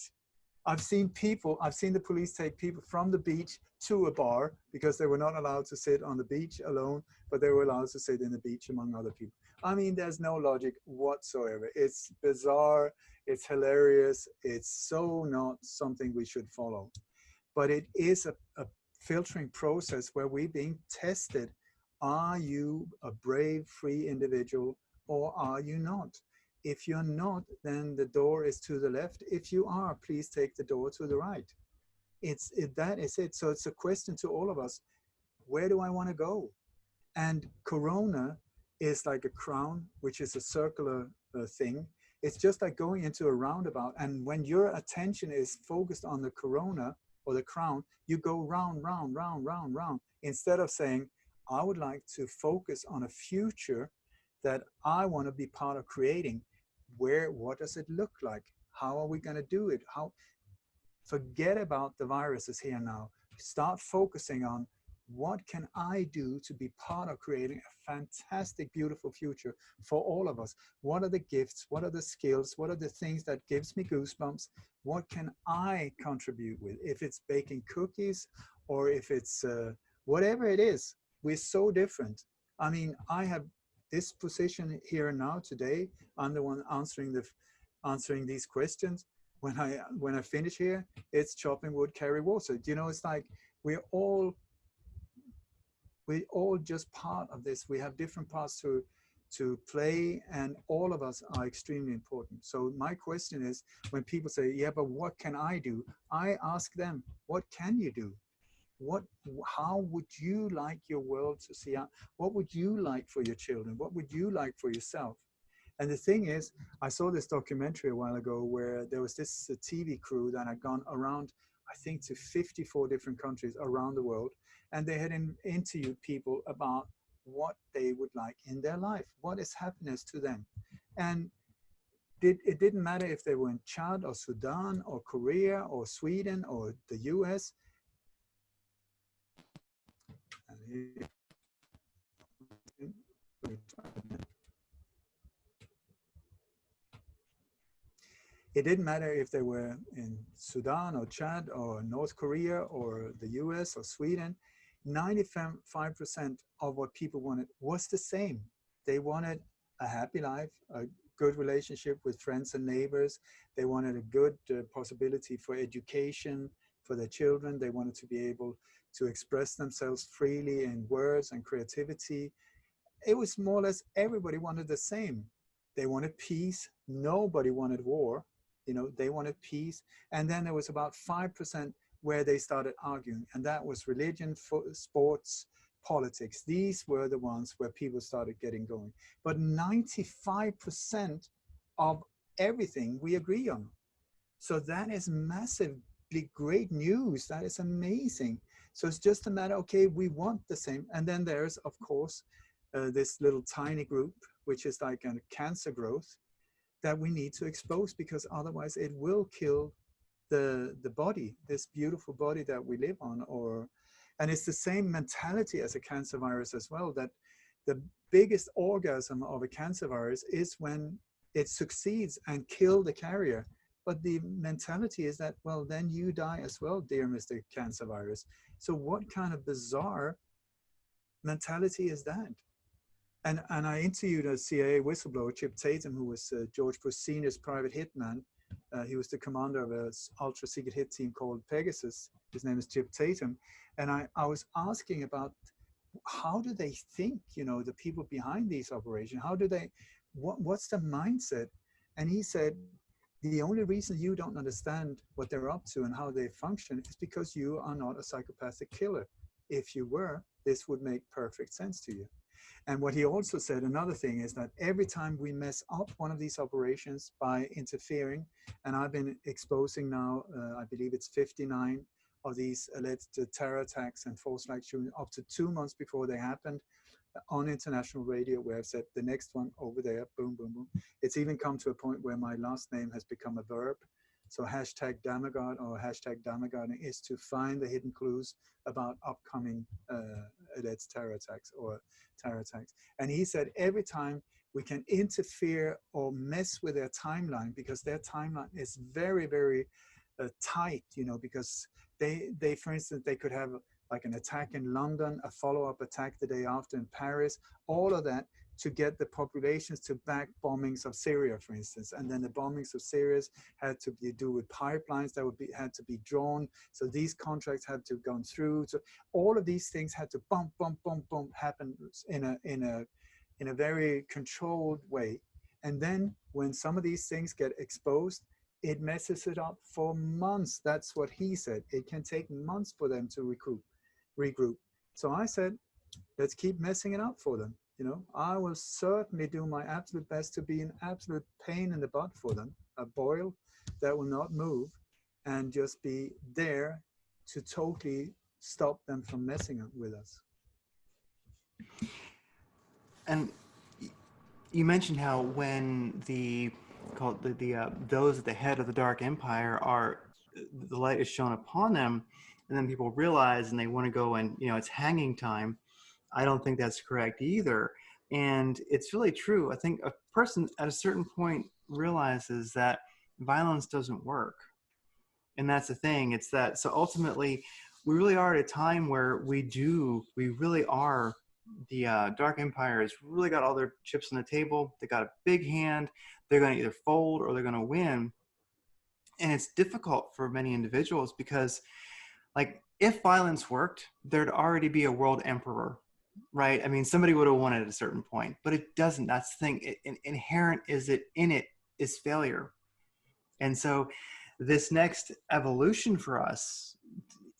I've seen the police take people from the beach to a bar because they were not allowed to sit on the beach alone, but they were allowed to sit in the beach among other people. I mean, there's no logic whatsoever. It's bizarre. It's hilarious. It's so not something we should follow. But it is a filtering process where we're being tested. Are you a brave, free individual, or are you not? If you're not, then the door is to the left. If you are, please take the door to the right. That is it. So it's a question to all of us. Where do I want to go? And Corona is like a crown, which is a circular thing. It's just like going into a roundabout. And when your attention is focused on the Corona or the crown, you go round, round, round, round, round. Instead of saying, I would like to focus on a future that I want to be part of creating. What does it look like? How are we going to do it? Forget about the viruses here now. Start focusing on what can I do to be part of creating a fantastic, beautiful future for all of us? What are the gifts? What are the skills? What are the things that gives me goosebumps? What can I contribute with? If it's baking cookies or if it's whatever it is, we're so different. I mean, I have this position here now today. I'm the one answering these questions. When I finish here, it's chopping wood, carry water. It's like we're all just part of this. We have different parts to play, and all of us are extremely important. So my question is, when people say, yeah, but what can I do? I ask them, what can you do? How would you like your world to see out? What would you like for your children? What would you like for yourself? And the thing is, I saw this documentary a while ago where there was this TV crew that had gone around, I think, to 54 different countries around the world. And they had interviewed people about what they would like in their life. What is happiness to them? And it didn't matter if they were in Chad or Sudan or Korea or Sweden or the US. It didn't matter if they were in Sudan or Chad or North Korea or the US or Sweden. 95% of what people wanted was the same. They wanted a happy life, a good relationship with friends and neighbors. They wanted a good possibility for education, for their children. They wanted to be able to express themselves freely in words and creativity. It was more or less everybody wanted the same. They wanted peace. Nobody wanted war. You know, they wanted peace. And then there was about 5% where they started arguing, and that was religion, sports, politics. These were the ones where people started getting going. But 95% of everything we agree on. So that is massively great news. That is amazing. So it's just a matter, okay, we want the same. And then there's, of course, this little tiny group, which is like a cancer growth that we need to expose, because otherwise it will kill the body, this beautiful body that we live on. And it's the same mentality as a cancer virus as well, that the biggest orgasm of a cancer virus is when it succeeds and kill the carrier. But the mentality is that, well, then you die as well, dear Mr. Cancer Virus. So what kind of bizarre mentality is that? And I interviewed a CIA whistleblower, Chip Tatum, who was George Bush Sr.'s private hitman. He was the commander of an ultra secret hit team called Pegasus. His name is Chip Tatum. And I was asking about, how do they think, you know, the people behind these operations? How do they, what's the mindset? And he said, the only reason you don't understand what they're up to and how they function is because you are not a psychopathic killer. If you were, this would make perfect sense to you. And what he also said, another thing, is that every time we mess up one of these operations by interfering, and I've been exposing now, I believe it's 59 of these alleged terror attacks and false flag shootings up to 2 months before they happened, on international radio, where I've said the next one over there, boom, boom, boom. It's even come to a point where my last name has become a verb. So hashtag Dammegard or hashtag Dammegarding is to find the hidden clues about upcoming alleged terror attacks or terror attacks. And he said every time we can interfere or mess with their timeline, because their timeline is very, very tight, you know, because they, for instance, they could have like an attack in London, a follow-up attack the day after in Paris, all of that to get the populations to back bombings of Syria, for instance. And then the bombings of Syria had to be do with pipelines that had to be drawn. So these contracts had to go through. So all of these things had to bump, bump, bump, bump, happen in a very controlled way. And then when some of these things get exposed, it messes it up for months. That's what he said. It can take months for them to regroup. So I said, let's keep messing it up for them. You know, I will certainly do my absolute best to be an absolute pain in the butt for them, a boil that will not move, and just be there to totally stop them from messing with us. And you mentioned how when those at the head of the Dark Empire are, the light is shown upon them, and then people realize and they want to go and, you know, it's hanging time. I don't think that's correct either. And it's really true. I think a person at a certain point realizes that violence doesn't work. And that's the thing. It's that, so ultimately, we really are at a time where we really are, the Dark Empire has really got all their chips on the table. They got a big hand. They're going to either fold or they're going to win. And it's difficult for many individuals because, like, if violence worked, there'd already be a world emperor, right? I mean, somebody would have won it at a certain point, but it doesn't. That's the thing. Inherent in it is failure. And so this next evolution for us,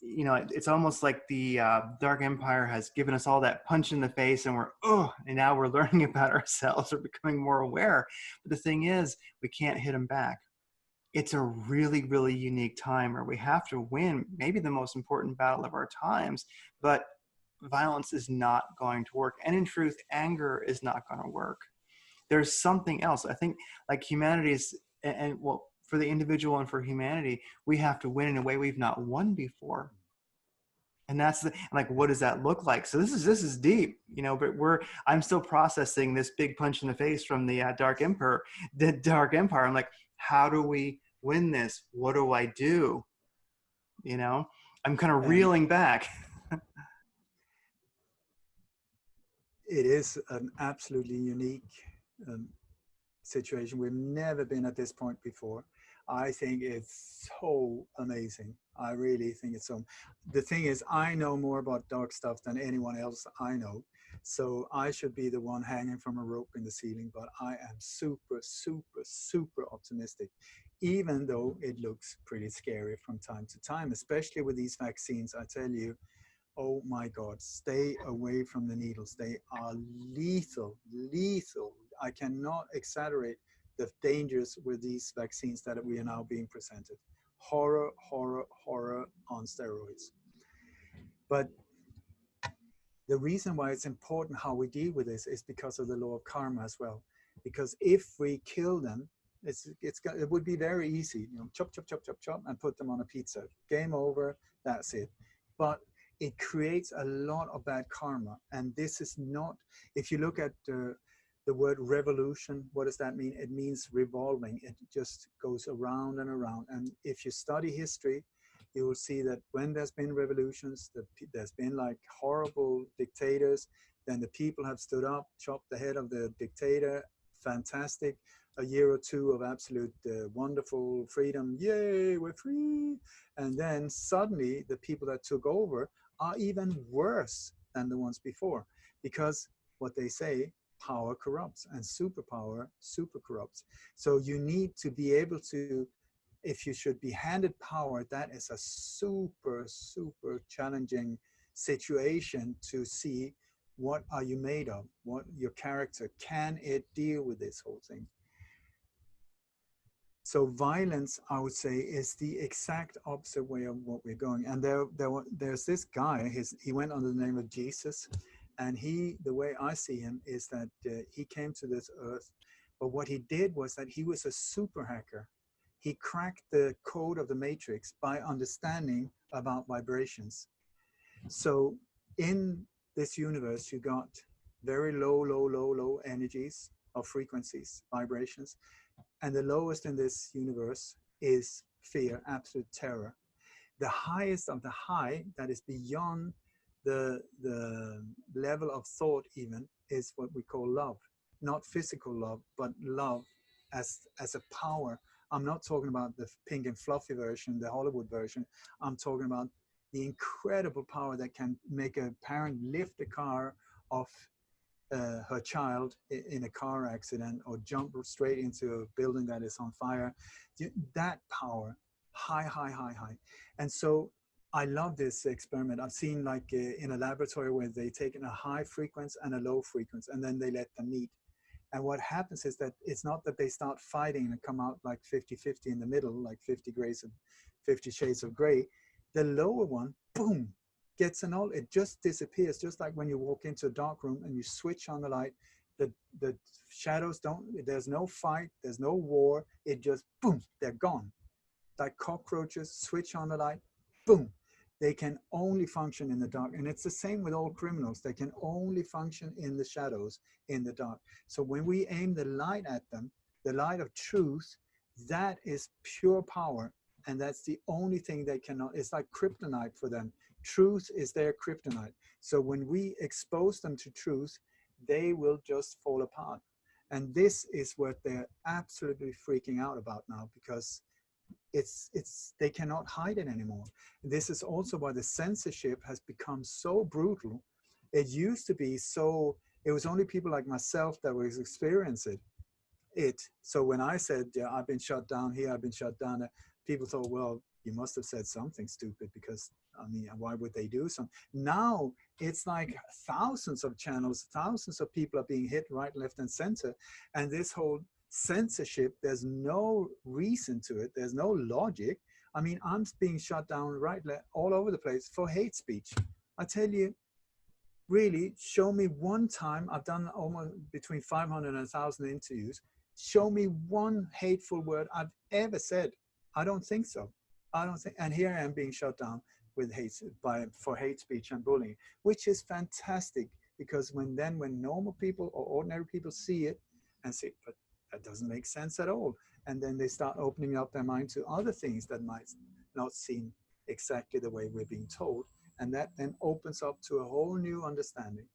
you know, it's almost like the Dark Empire has given us all that punch in the face and and now we're learning about ourselves or becoming more aware. But the thing is, we can't hit them back. It's a really, really unique time where we have to win maybe the most important battle of our times, but violence is not going to work. And in truth, anger is not going to work. There's something else. I think, like, humanity is, and well, for the individual and for humanity, we have to win in a way we've not won before. And that's like, what does that look like? So this is deep, you know, but I'm still processing this big punch in the face from the Dark Empire. I'm like, how do we win this? What do I do? You know, I'm kind of reeling back. It is an absolutely unique situation. We've never been at this point before. I think it's so amazing. I really think it's so. The thing is, I know more about dark stuff than anyone else I know. So I should be the one hanging from a rope in the ceiling, but I am super, super, super optimistic, even though it looks pretty scary from time to time, especially with these vaccines. I tell you, oh my God, stay away from the needles. They are lethal, lethal. I cannot exaggerate the dangers with these vaccines that we are now being presented. Horror, horror, horror on steroids. But the reason why it's important how we deal with this is because of the law of karma as well. Because if we kill them, it would be very easy, you know, chop, chop, chop, chop, chop, and put them on a pizza. Game over, that's it. But it creates a lot of bad karma. And this is not, if you look at the word revolution, what does that mean? It means revolving. It just goes around and around. And if you study history, you will see that when there's been revolutions, there's been like horrible dictators, then the people have stood up, chopped the head of the dictator, fantastic, a year or two of absolute wonderful freedom, yay, we're free. And then suddenly the people that took over are even worse than the ones before, because what they say, power corrupts, and superpower super corrupts. So you need to be able to, if you should be handed power, that is a super, super challenging situation to see what are you made of, what your character, can it deal with this whole thing? So violence, I would say, is the exact opposite way of what we're going. And there's this guy, he went under the name of Jesus, and the way I see him is that he came to this earth, but what he did was that he was a super hacker. He cracked the code of the matrix by understanding about vibrations. So in this universe, you got very low, low, low, low energies of frequencies, vibrations. And the lowest in this universe is fear, absolute terror. The highest of the high, that is beyond the level of thought even, is what we call love. Not physical love, but love as a power. I'm not talking about the pink and fluffy version, the Hollywood version. I'm talking about the incredible power that can make a parent lift a car off her child in a car accident, or jump straight into a building that is on fire. That power, high, high, high, high. And so I love this experiment. I've seen like in a laboratory where they take in a high frequency and a low frequency, and then they let them meet. And what happens is that it's not that they start fighting and come out like 50-50 in the middle, like 50 shades of gray. The lower one, boom, gets annulled. It just disappears, just like when you walk into a dark room and you switch on the light, the shadows there's no fight, there's no war, it just, boom, they're gone. Like cockroaches, switch on the light, boom. They can only function in the dark. And it's the same with all criminals. They can only function in the shadows, in the dark. So when we aim the light at them, the light of truth, that is pure power. And that's the only thing they cannot, it's like kryptonite for them. Truth is their kryptonite. So when we expose them to truth, they will just fall apart. And this is what they're absolutely freaking out about now, because they cannot hide it anymore. This is also why the censorship has become so brutal. It used to be so, it was only people like myself that was experiencing it. So when I said, yeah, I've been shut down here, I've been shut down there, people thought, well, you must have said something stupid, because I mean, why would they do something? Now it's like thousands of channels, thousands of people are being hit right, left, and center. And this whole censorship, there's no reason to it. There's no logic. I mean, I'm being shut down right, left, all over the place for hate speech. I tell you, really, show me one time. I've done almost between 500 and 1,000 interviews. Show me one hateful word I've ever said. I don't think so. I don't think, and here I am being shut down with for hate speech and bullying, which is fantastic, because when normal people or ordinary people see it and say, but that doesn't make sense at all, and then they start opening up their mind to other things that might not seem exactly the way we're being told, and that then opens up to a whole new understanding.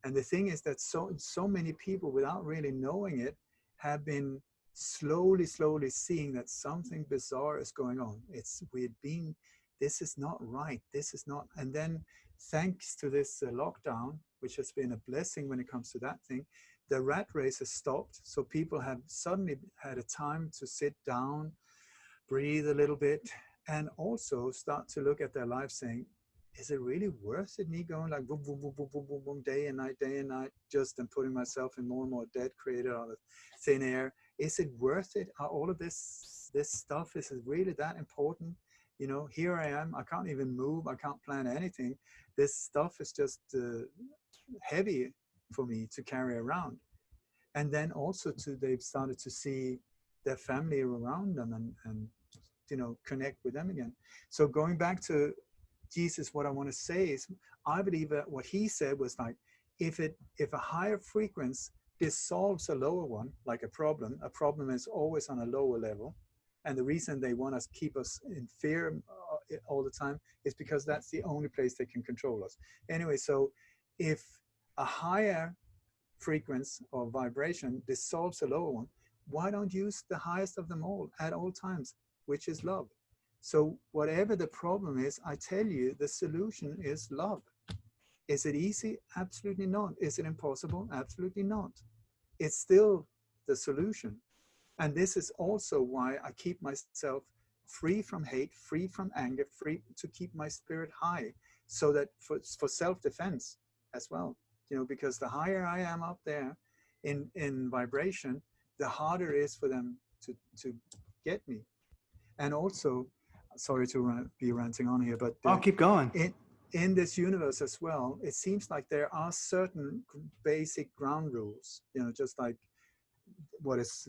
And the thing is that so many people, without really knowing it, have been slowly seeing that something bizarre is going on. This is not right. This is not. And then thanks to this lockdown, which has been a blessing when it comes to that thing, the rat race has stopped. So people have suddenly had a time to sit down, breathe a little bit, and also start to look at their life saying, is it really worth it, me going like boom, boom, boom, boom, boom, boom, boom, day and night, just and putting myself in more and more debt created out of thin air? Is it worth it? Are all of this stuff, is it really that important? You know, here I am, I can't even move, I can't plan anything. This stuff is just heavy for me to carry around. And then also they've started to see their family around them and you know, connect with them again. So going back to Jesus, what I want to say is, I believe that what he said was like, if a higher frequency dissolves a lower one, like a problem is always on a lower level. And the reason they want us, keep us in fear all the time is because that's the only place they can control us. Anyway, so if a higher frequency or vibration dissolves a lower one, why don't use the highest of them all at all times, which is love? So whatever the problem is, I tell you, the solution is love. Is it easy? Absolutely not. Is it impossible? Absolutely not. It's still the solution. And this is also why I keep myself free from hate, free from anger, free to keep my spirit high, so that for self-defense as well. You know, because the higher I am up there in vibration, the harder it is for them to get me. And also, sorry to be ranting on here, but I'll keep going. In this universe as well, it seems like there are certain basic ground rules, you know, just like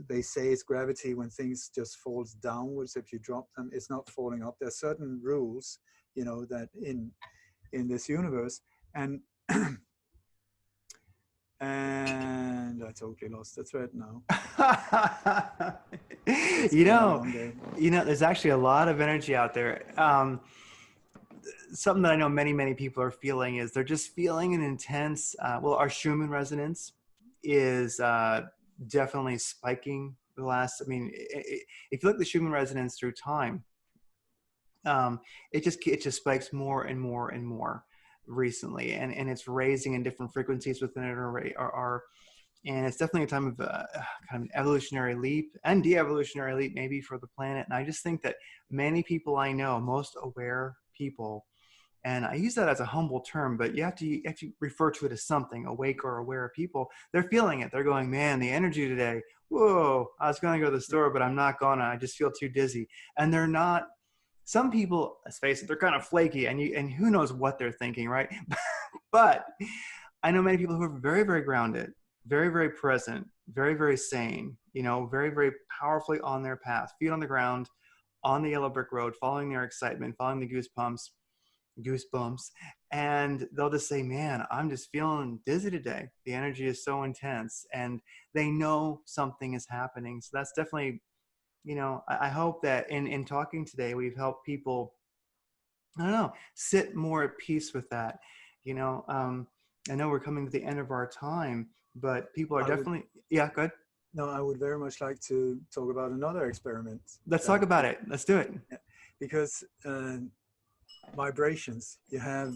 they say is gravity. When things just falls downwards, if you drop them, it's not falling up. There are certain rules, you know, that in this universe. And and I totally lost the thread now. you know, there's actually a lot of energy out there. Something that I know many people are feeling is they're just feeling an intense, our Schumann resonance is definitely spiking the last, if you look at the Schumann resonance through time, it just spikes more and more recently, and it's raising in different frequencies within it, and it's definitely a time of kind of an evolutionary leap and de-evolutionary leap maybe for the planet. And I just think that many people I know, most aware people, and I use that as a humble term, but you have to refer to it as something, awake or aware people. They're feeling it. They're going, man, the energy today, whoa, I was going to go to the store, but I'm not gonna. I just feel too dizzy. And they're not. Some people, let's face it, they're kind of flaky, and who knows what they're thinking, right? But I know many people who are very, very grounded, very, very present, very, very sane, you know, very, very powerfully on their path, feet on the ground, on the yellow brick road, following their excitement, following the goosebumps, and they'll just say, man, I'm just feeling dizzy today. The energy is so intense, and they know something is happening. So that's definitely, you know, I hope that in talking today, we've helped people, I don't know, sit more at peace with that. You know, I know we're coming to the end of our time, but people are definitely, yeah, good. No, I would very much like to talk about another experiment. Let's talk about it. Let's do it. Yeah, because vibrations, you have,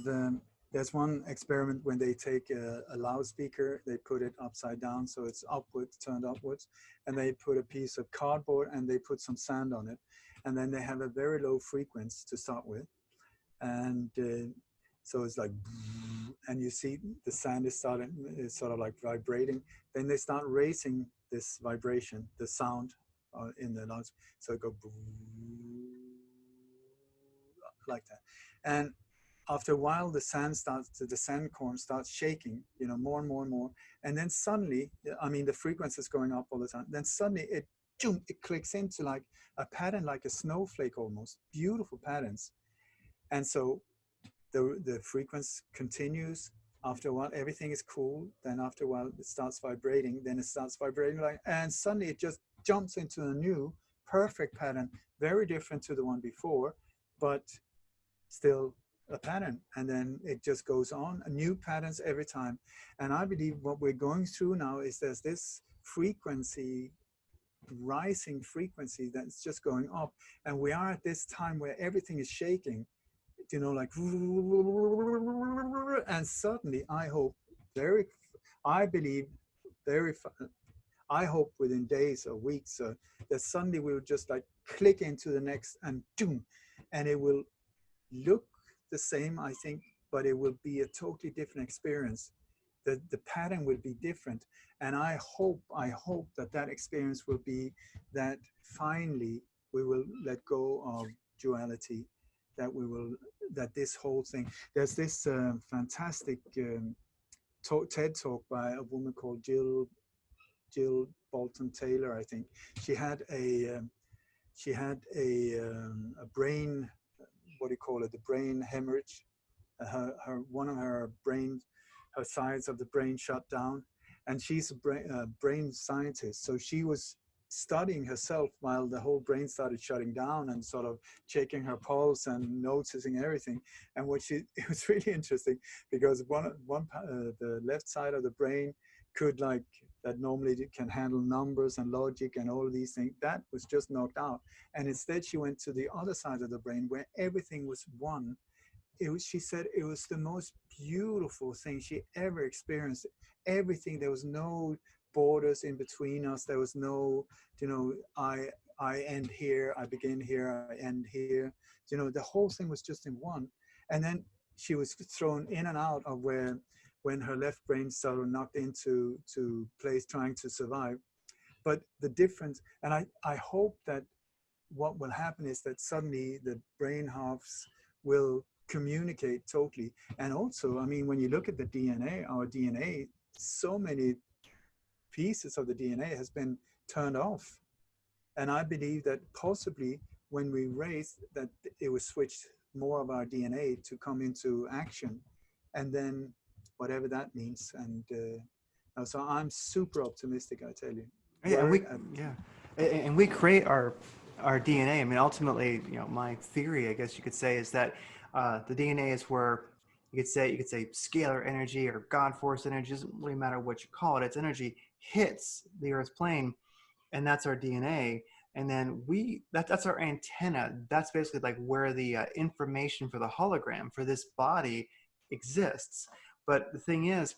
there's one experiment when they take a loudspeaker, they put it upside down, so it's upwards, turned upwards, and they put a piece of cardboard and they put some sand on it, and then they have a very low frequency to start with, and so it's like, and you see the sand is sort of like vibrating. Then they start raising this vibration, the sound in the loudspeaker, so it goes like that. And after a while, the sand corn starts shaking, you know, more and more. And then suddenly, the frequency is going up all the time. Then suddenly it clicks into like a pattern, like a snowflake almost, beautiful patterns. And so the frequency continues. After a while, everything is cool. Then after a while, it starts vibrating. Then it starts vibrating and suddenly it just jumps into a new perfect pattern, very different to the one before, but still a pattern. And then it just goes on, new patterns every time. And I believe what we're going through now is there's this frequency rising frequency that's just going up. And we are at this time where everything is shaking, you know, like, and suddenly I believe very, I hope within days or weeks that suddenly we will just like click into the next and doom, and it will look the same, I think, but it will be a totally different experience. The pattern will be different. And I hope that experience will be that finally we will let go of duality, that this whole thing, there's this fantastic TED talk by a woman called Jill Bolton Taylor, I think. She had a brain, what do you call it, the brain hemorrhage. One of her sides of the brain shut down, and she's a brain scientist. So she was studying herself while the whole brain started shutting down, and sort of checking her pulse and noticing everything. And it was really interesting, because the left side of the brain could, like, that normally can handle numbers and logic and all of these things, that was just knocked out. And instead she went to the other side of the brain where everything was one. She said it was the most beautiful thing she ever experienced. Everything, there was no borders in between us. There was no, you know, I end here, I begin here, I end here. You know, the whole thing was just in one. And then she was thrown in and out of when her left brain sort of knocked into place trying to survive. But the difference, and I hope that what will happen is that suddenly the brain halves will communicate totally. And also, I mean, when you look at the DNA, our DNA, so many pieces of the DNA has been turned off. And I believe that possibly when we raise, that it was switched more of our DNA to come into action, and then whatever that means. And so I'm super optimistic, I tell you. Yeah, and we create our DNA. I mean, ultimately, you know, my theory, I guess you could say, is that the DNA is where you could say scalar energy or God force energy, doesn't really matter what you call it. Its energy hits the Earth's plane, and that's our DNA. And then that's our antenna. That's basically like where the information for the hologram for this body exists. But the thing is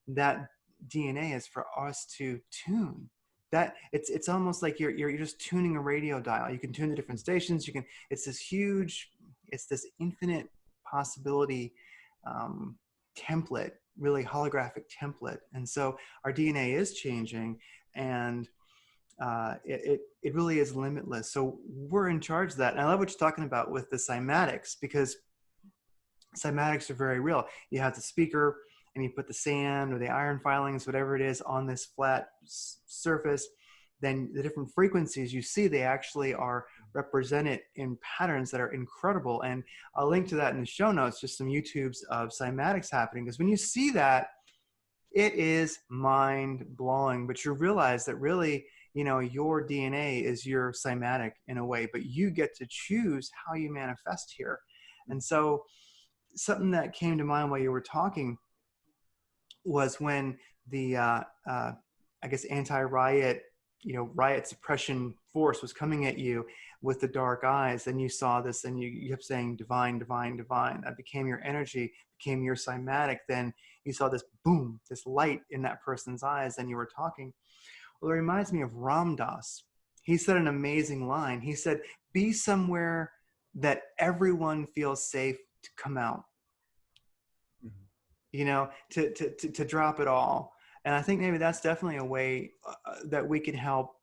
that DNA is for us to tune. That it's almost like you're just tuning a radio dial. You can tune the different stations. It's this infinite possibility template, really holographic template. And so our DNA is changing, and it really is limitless. So we're in charge of that. And I love what you're talking about with the cymatics, because cymatics are very real. You have the speaker, and you put the sand or the iron filings, whatever it is, on this flat surface. Then the different frequencies you see, they actually are represented in patterns that are incredible. And I'll link to that in the show notes, just some YouTubes of cymatics happening, because when you see that, it is mind blowing. But you realize that really, you know, your DNA is your cymatic in a way, but you get to choose how you manifest here. And so something that came to mind while you were talking was when the I guess anti-riot, you know, riot suppression force was coming at you with the dark eyes, and you saw this, and you kept saying divine, divine, divine. That became your energy, became your cymatic. Then you saw this boom, this light in that person's eyes, and you were talking. Well, it reminds me of Ram Dass. He said an amazing line. He said, "Be somewhere that everyone feels safe to come out." You know, to drop it all. And I think maybe that's definitely a way that we can help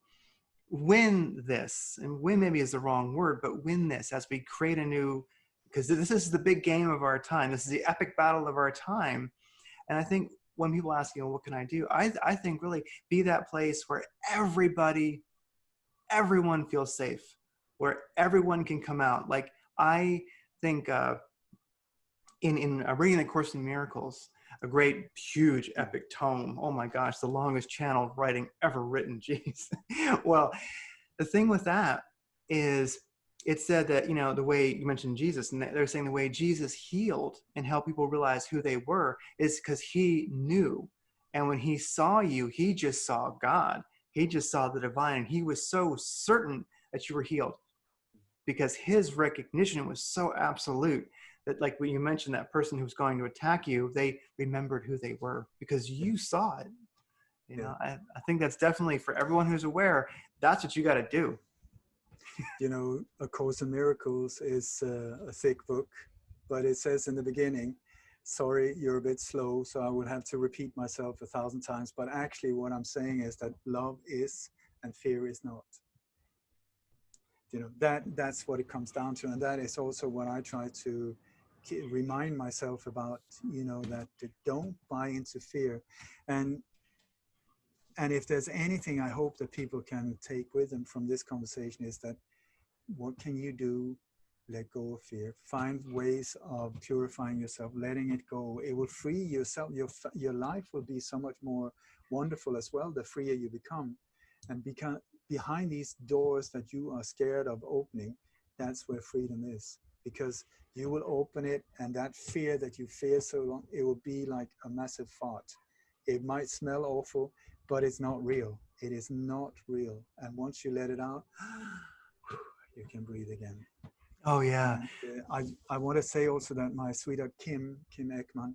win this. And win maybe is the wrong word, but win this as we create a new, because this is the big game of our time. This is the epic battle of our time. And I think when people ask, you know, what can I do? I think really be that place where everyone feels safe, where everyone can come out. Like I think in reading the Course in Miracles, a great, huge, epic tome. Oh my gosh, the longest channel writing ever written. Jeez. Well, the thing with that is it said that, you know, the way you mentioned Jesus, and they're saying the way Jesus healed and helped people realize who they were is because he knew. And when he saw you, he just saw God. He just saw the divine. He was so certain that you were healed because his recognition was so absolute that, like when you mentioned that person who was going to attack you, they remembered who they were because you saw it. You know, I think that's definitely for everyone who's aware, that's what you got to do. You know, A Course in Miracles is a thick book, but it says in the beginning, sorry, you're a bit slow, so I will have to repeat myself 1,000 times. But actually what I'm saying is that love is and fear is not. You know, that's what it comes down to. And that is also what I try to remind myself about, you know, that don't buy into fear. And if there's anything I hope that people can take with them from this conversation is that what can you do? Let go of fear. Find ways of purifying yourself, letting it go. It will free yourself. Your life will be so much more wonderful as well, the freer you become. And behind these doors that you are scared of opening, that's where freedom is. Because you will open it, and that fear that you fear so long, it will be like a massive fart. It might smell awful, but it's not real. It is not real. And once you let it out, you can breathe again. Oh yeah. And, I want to say also that my sweetheart Kim Ekman,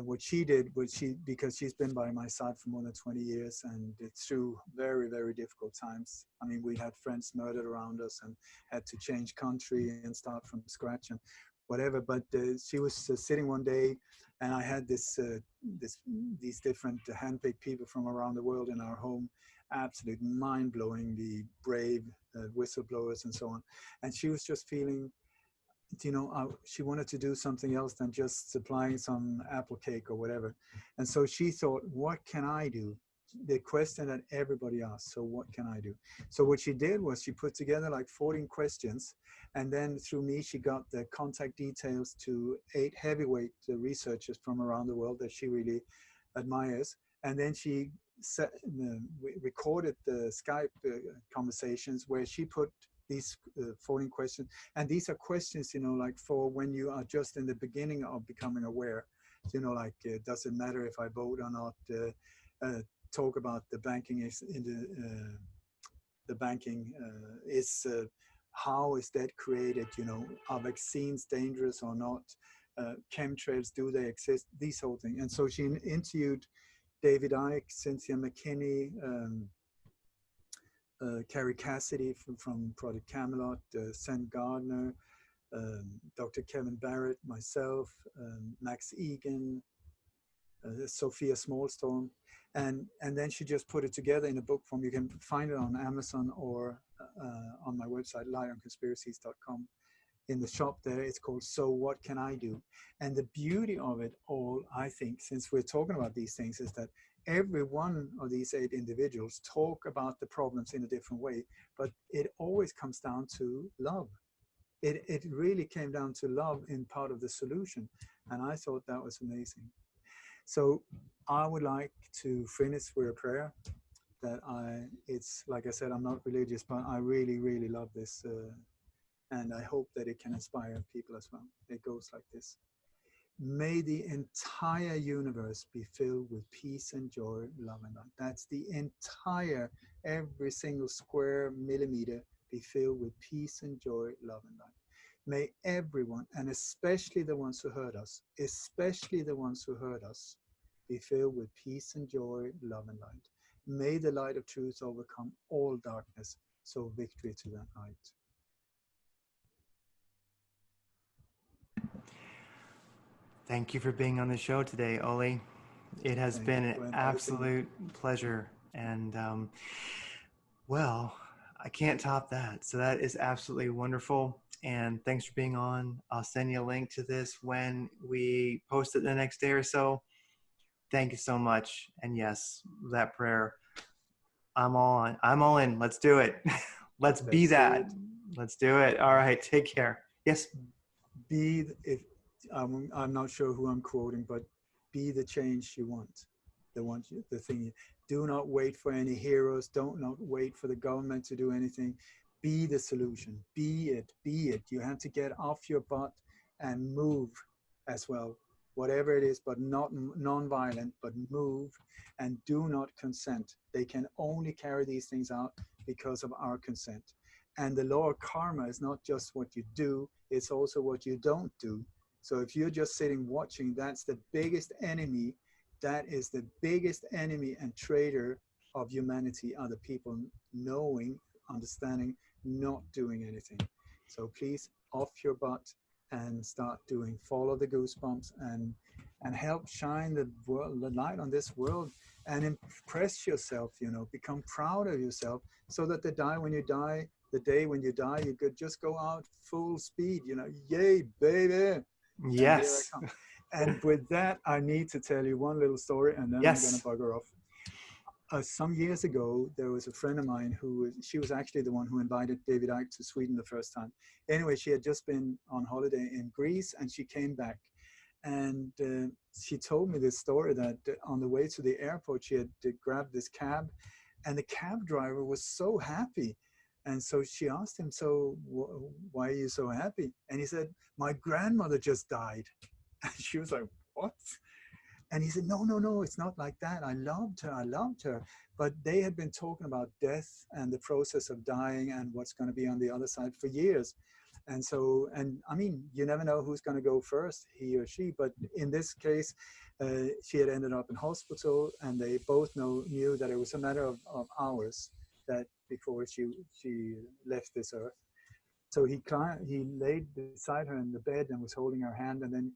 what she did was because she's been by my side for more than 20 years, and it's through very, very difficult times. I mean, we had friends murdered around us and had to change country and start from scratch and whatever. But she was sitting one day, and I had these different handpicked people from around the world in our home, absolute mind-blowingly brave whistleblowers and so on. And she was just feeling, you know, she wanted to do something else than just supplying some apple cake or whatever. And so she thought, what can I do? The question that everybody asks, so what can I do? So what she did was she put together like 14 questions, and then through me she got the contact details to 8 heavyweight researchers from around the world that she really admires. And then she recorded the Skype conversations where she put these 14 questions. And these are questions, you know, like for when you are just in the beginning of becoming aware, you know, like, does it matter if I vote or not? Talk about the banking the banking is how is that created? You know, are vaccines dangerous or not? Chemtrails, do they exist? These whole things. And so she interviewed David Icke, Cynthia McKinney, Carrie Cassidy from Project Camelot, Sen Gardner, Dr. Kevin Barrett, myself, Max Egan, Sophia Smallstorm, and then she just put it together in a book form. You can find it on Amazon or on my website, lionconspiracies.com. In the shop there, it's called So What Can I Do? And the beauty of it all, I think, since we're talking about these things, is that every one of these 8 individuals talk about the problems in a different way, but it always comes down to love. It really came down to love in part of the solution. And I thought that was amazing. So I would like to finish with a prayer that it's like I said, I'm not religious, but I really, really love this. And I hope that it can inspire people as well. It goes like this. May the entire universe be filled with peace and joy, love and light. That's the entire, every single square millimeter be filled with peace and joy, love and light. May everyone, and especially the ones who hurt us, be filled with peace and joy, love and light. May the light of truth overcome all darkness, so victory to that light. Thank you for being on the show today, Ole. It has been an absolute pleasure. And well, I can't top that. So that is absolutely wonderful. And thanks for being on. I'll send you a link to this when we post it the next day or so. Thank you so much. And yes, that prayer, I'm all in. Let's do it. Let's be that. Let's do it. All right. Take care. Yes. I'm not sure who I'm quoting, but be the change you want. The thing. Do not wait for any heroes. Don't not wait for the government to do anything. Be the solution. Be it. You have to get off your butt and move as well. whatever it is, but not non-violent, but move, and do not consent. They can only carry these things out because of our consent. And the law of karma is not just what you do, it's also what you don't do. So if you're just sitting watching, that's the biggest enemy. That is the biggest enemy and traitor of humanity, are the people knowing, understanding, not doing anything. So please, off your butt and start doing. Follow the goosebumps and help shine the light on this world, and impress yourself, become proud of yourself, so that the day when you die, you could just go out full speed, yay, baby. Yes. And with that, I need to tell you one little story, and then Yes. I'm going to bugger off. Some years ago, there was a friend of mine she was actually the one who invited David Icke to Sweden the first time. Anyway, she had just been on holiday in Greece, and she came back. And she told me this story that on the way to the airport, she had grabbed this cab, and the cab driver was so happy. And so she asked him, so why are you so happy? And he said, my grandmother just died. And she was like, what? And he said, no, it's not like that. I loved her. But they had been talking about death and the process of dying and what's going to be on the other side for years. And so, I mean, you never know who's going to go first, he or she. But in this case, she had ended up in hospital, and they both knew that it was a matter of hours that before she left this earth. So he laid beside her in the bed and was holding her hand, and then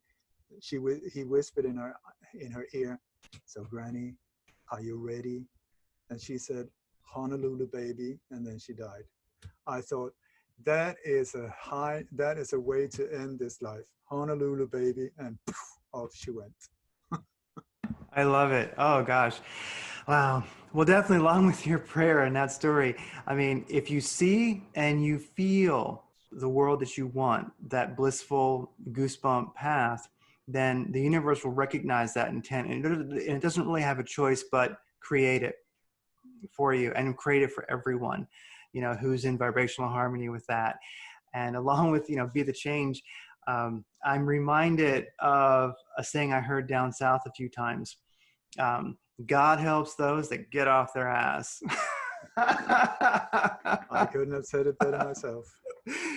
he whispered in her ear, so Granny, are you ready? And she said, Honolulu, baby, and then she died. I thought, that is a way to end this life. Honolulu, baby, and poof, off she went. I love it. Oh gosh. Wow. Well, definitely along with your prayer and that story, I mean, if you see and you feel the world that you want, that blissful goosebump path, then the universe will recognize that intent, and it doesn't really have a choice but create it for you, and create it for everyone, who's in vibrational harmony with that. And along with, be the change, I'm reminded of a saying I heard down south a few times. God helps those that get off their ass. I couldn't have said it better myself.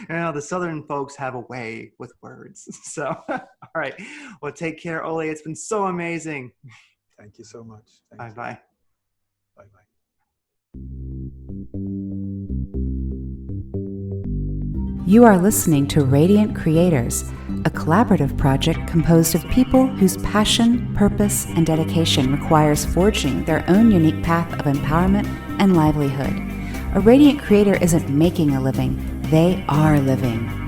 The Southern folks have a way with words. So, all right. Well, take care, Ole. It's been so amazing. Thank you so much. Bye-bye. Bye-bye. You are listening to Radiant Creators, a collaborative project composed of people whose passion, purpose, and dedication requires forging their own unique path of empowerment and livelihood. A radiant creator isn't making a living, they are living.